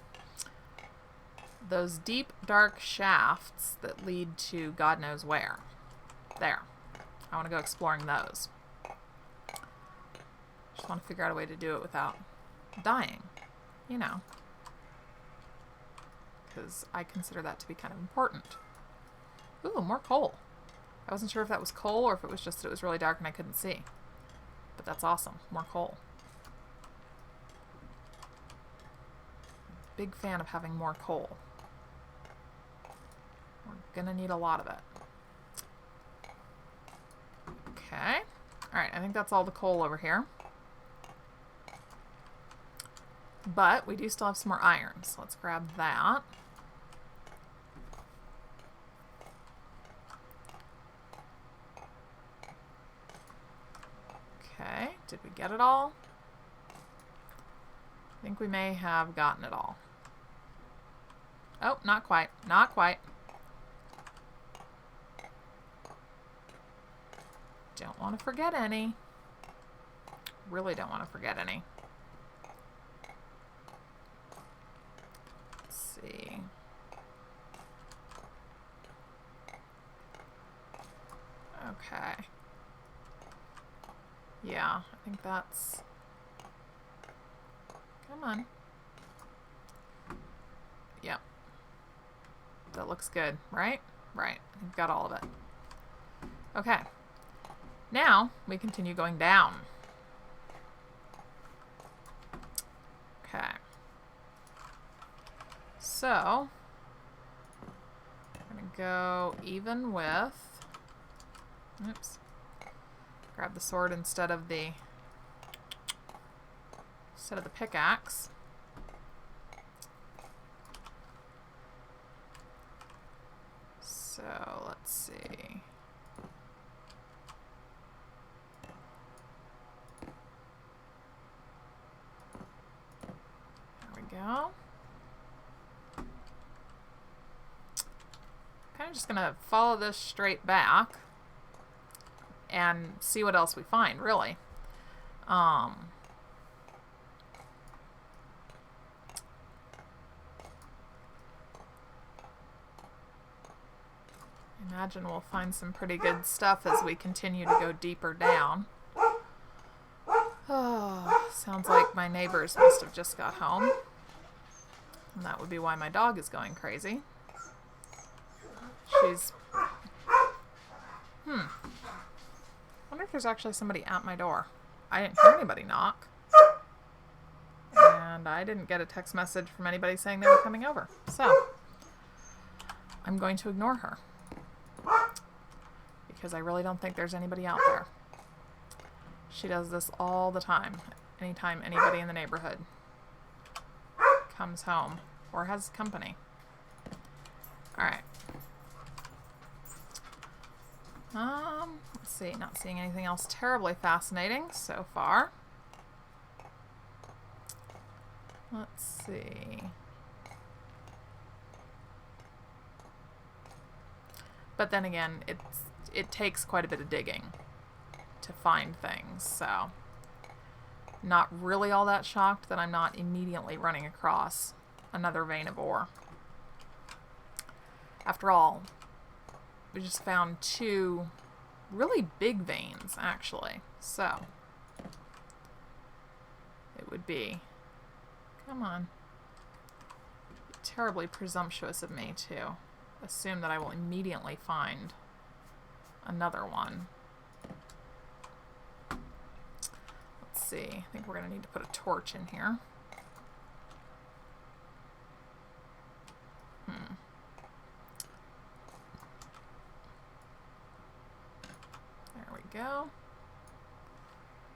Those deep, dark shafts that lead to God knows where. There. I want to go exploring those. Just want to figure out a way to do it without dying, you know. Because I consider that to be kind of important. Ooh, more coal. I wasn't sure if that was coal or if it was just that it was really dark and I couldn't see. But that's awesome. More coal. Big fan of having more coal. We're gonna need a lot of it. Okay. Alright, I think that's all the coal over here. But we do still have some more iron, so let's grab that. Did we get it all? I think we may have gotten it all. Oh, not quite. Not quite. Don't want to forget any. Really don't want to forget any. Let's see. Okay. Yeah, I think that's... Come on. Yep. That looks good, right? Right. I've got all of it. Okay. Now, we continue going down. Okay. So, I'm going to go even with... Oops. Grab the sword instead of the pickaxe. So, let's see. Go. Kind of just gonna follow this straight back and see what else we find, really. Imagine we'll find some pretty good stuff as we continue to go deeper down. Oh, sounds like my neighbors must have just got home. And that would be why my dog is going crazy. She's... wonder if there's actually somebody at my door. I didn't hear anybody knock. And I didn't get a text message from anybody saying they were coming over. So, I'm going to ignore her. Because I really don't think there's anybody out there. She does this all the time. Anytime anybody in the neighborhood comes home or has company. Alright. Let's see. Not seeing anything else terribly fascinating so far. Let's see. But then again, it takes quite a bit of digging to find things, so not really all that shocked that I'm not immediately running across another vein of ore. After all, we just found 2 really big veins, actually, so it would be, come on, terribly presumptuous of me to assume that I will immediately find another one. See. I think we're going to need to put a torch in here. There we go.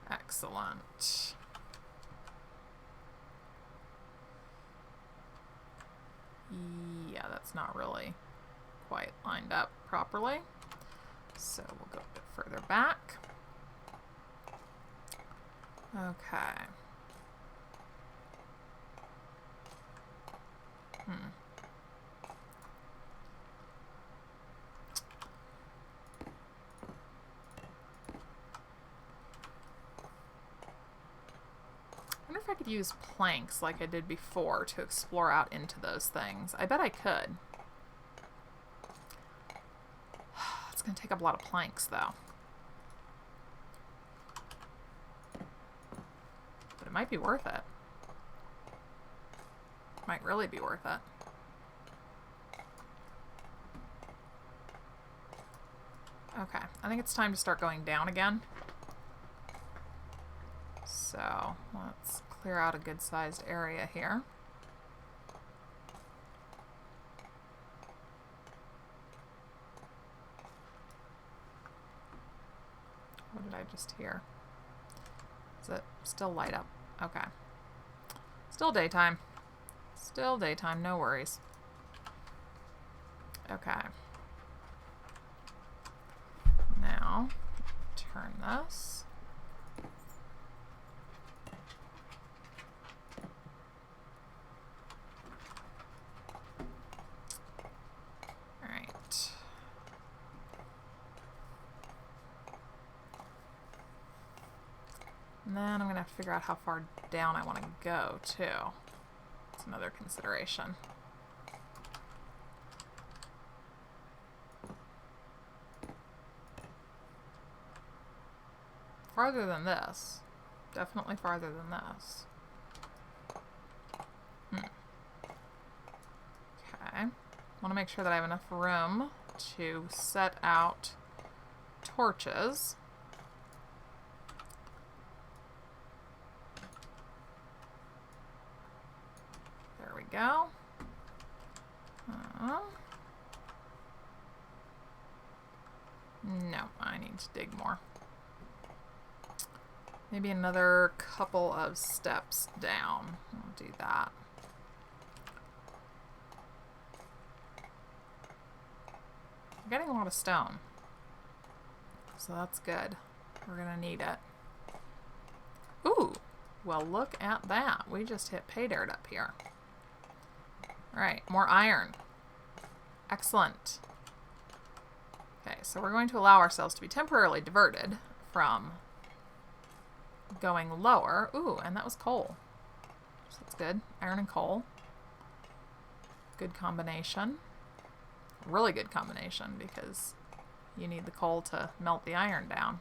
Excellent. Yeah, that's not really quite lined up properly. So we'll go a bit further back. Okay. I wonder if I could use planks like I did before to explore out into those things. I bet I could. It's going to take up a lot of planks, though. But it might be worth it. Might really be worth it. Okay, I think it's time to start going down again. So let's clear out a good-sized area here. What did I just hear? Is it still light up? Okay. Still daytime. Still daytime, no worries. Okay. Now, turn this. And then I'm going to have to figure out how far down I want to go, too. That's another consideration. Farther than this. Definitely farther than this. Okay. Want to make sure that I have enough room to set out torches. There we go. No, I need to dig more. Maybe another couple of steps down. I'll do that. I'm getting a lot of stone, so that's good. We're gonna need it. Ooh, well look at that. We just hit pay dirt up here. All right, more iron. Excellent. Okay, so we're going to allow ourselves to be temporarily diverted from going lower. Ooh, and that was coal. So that's good. Iron and coal. Good combination. Really good combination because you need the coal to melt the iron down.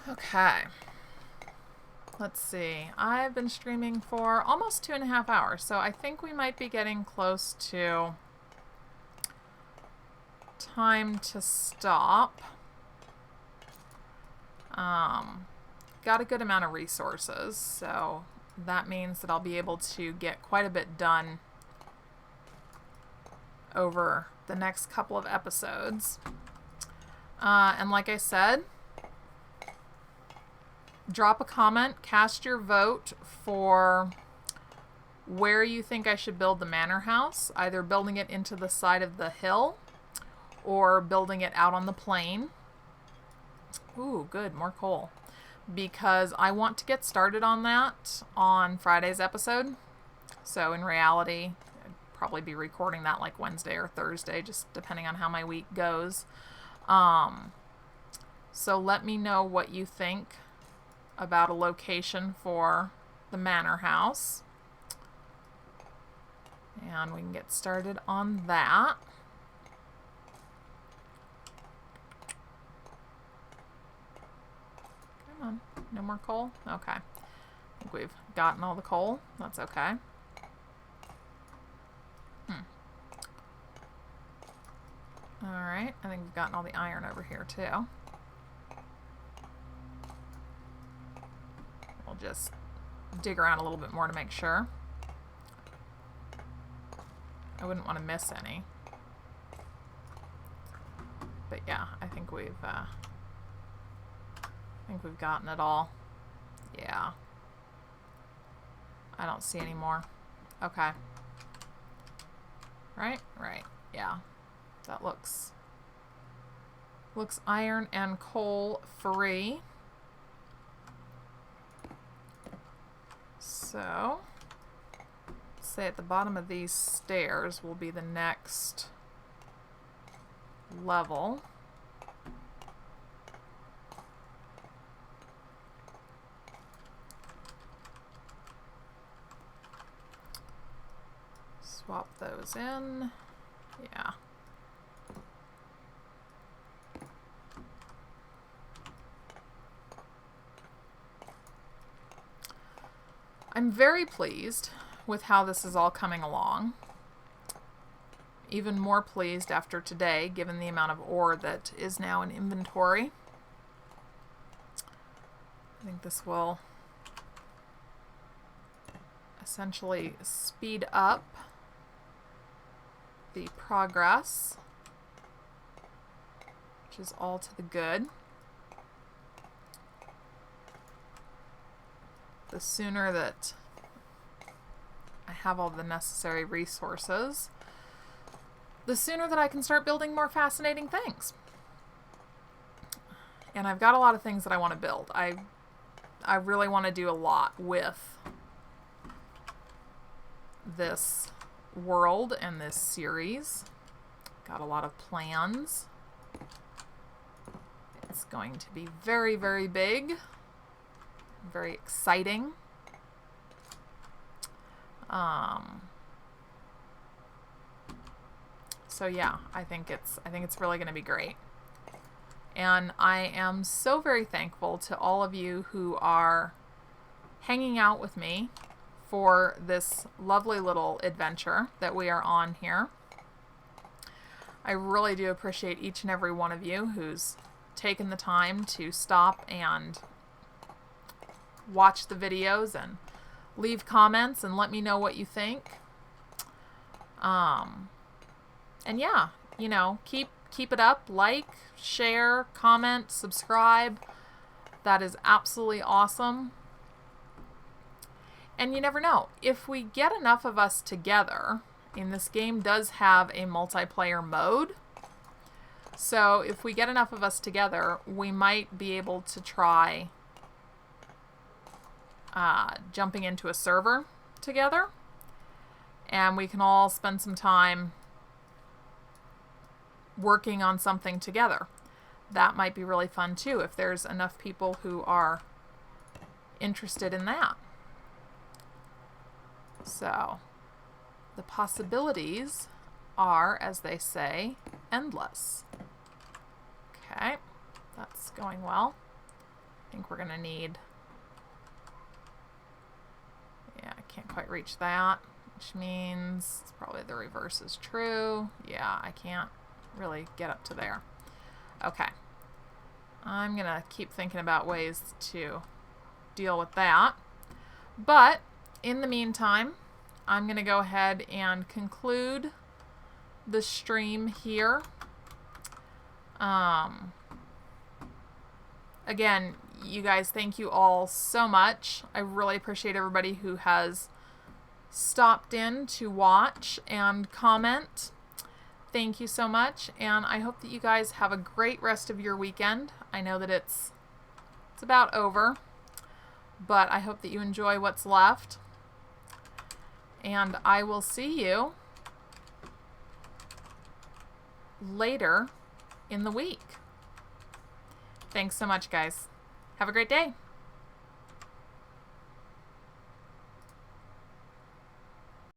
Okay. Let's see. I've been streaming for almost 2.5 hours, so I think we might be getting close to time to stop. Got a good amount of resources, so that means that I'll be able to get quite a bit done over the next couple of episodes. And like I said, drop a comment, cast your vote for where you think I should build the manor house, either building it into the side of the hill or building it out on the plain. Ooh, good, more coal. Because I want to get started on that on Friday's episode. So in reality, I'd probably be recording that like Wednesday or Thursday, just depending on how my week goes. So let me know what you think about a location for the manor house. And we can get started on that. Come on, no more coal? Okay. I think we've gotten all the coal. That's okay. Alright, I think we've gotten all the iron over here too. We'll just dig around a little bit more to make sure. I wouldn't want to miss any. But yeah, I think we've gotten it all. Yeah. I don't see any more. Okay. Right? Right. Yeah. That looks iron and coal free. So, say at the bottom of these stairs will be the next level. Swap those in. Yeah. I'm very pleased with how this is all coming along. Even more pleased after today, given the amount of ore that is now in inventory. I think this will essentially speed up the progress, which is all to the good. The sooner that I have all the necessary resources, the sooner that I can start building more fascinating things. And I've got a lot of things that I want to build. I really want to do a lot with this world and this series. Got a lot of plans. It's going to be very, very big, very exciting. So yeah, I think it's really going to be great. And I am so very thankful to all of you who are hanging out with me for this lovely little adventure that we are on here. I really do appreciate each and every one of you who's taken the time to stop and watch the videos and leave comments and let me know what you think. And yeah, you know, keep it up. Like, share, comment, subscribe. That is absolutely awesome. And you never know, if we get enough of us together, and this game does have a multiplayer mode, so if we get enough of us together, we might be able to try jumping into a server together, and we can all spend some time working on something together. That might be really fun too, if there's enough people who are interested in that. So the possibilities are, as they say, endless. Okay, that's going well. I think we're going to need... Yeah, I can't quite reach that, which means probably the reverse is true. Yeah, I can't really get up to there. Okay. I'm going to keep thinking about ways to deal with that. But in the meantime, I'm going to go ahead and conclude the stream here. Again, you guys, thank you all so much. I really appreciate everybody who has stopped in to watch and comment. Thank you so much, and I hope that you guys have a great rest of your weekend. I know that it's about over, but I hope that you enjoy what's left. And I will see you later in the week. Thanks so much, guys. Have a great day.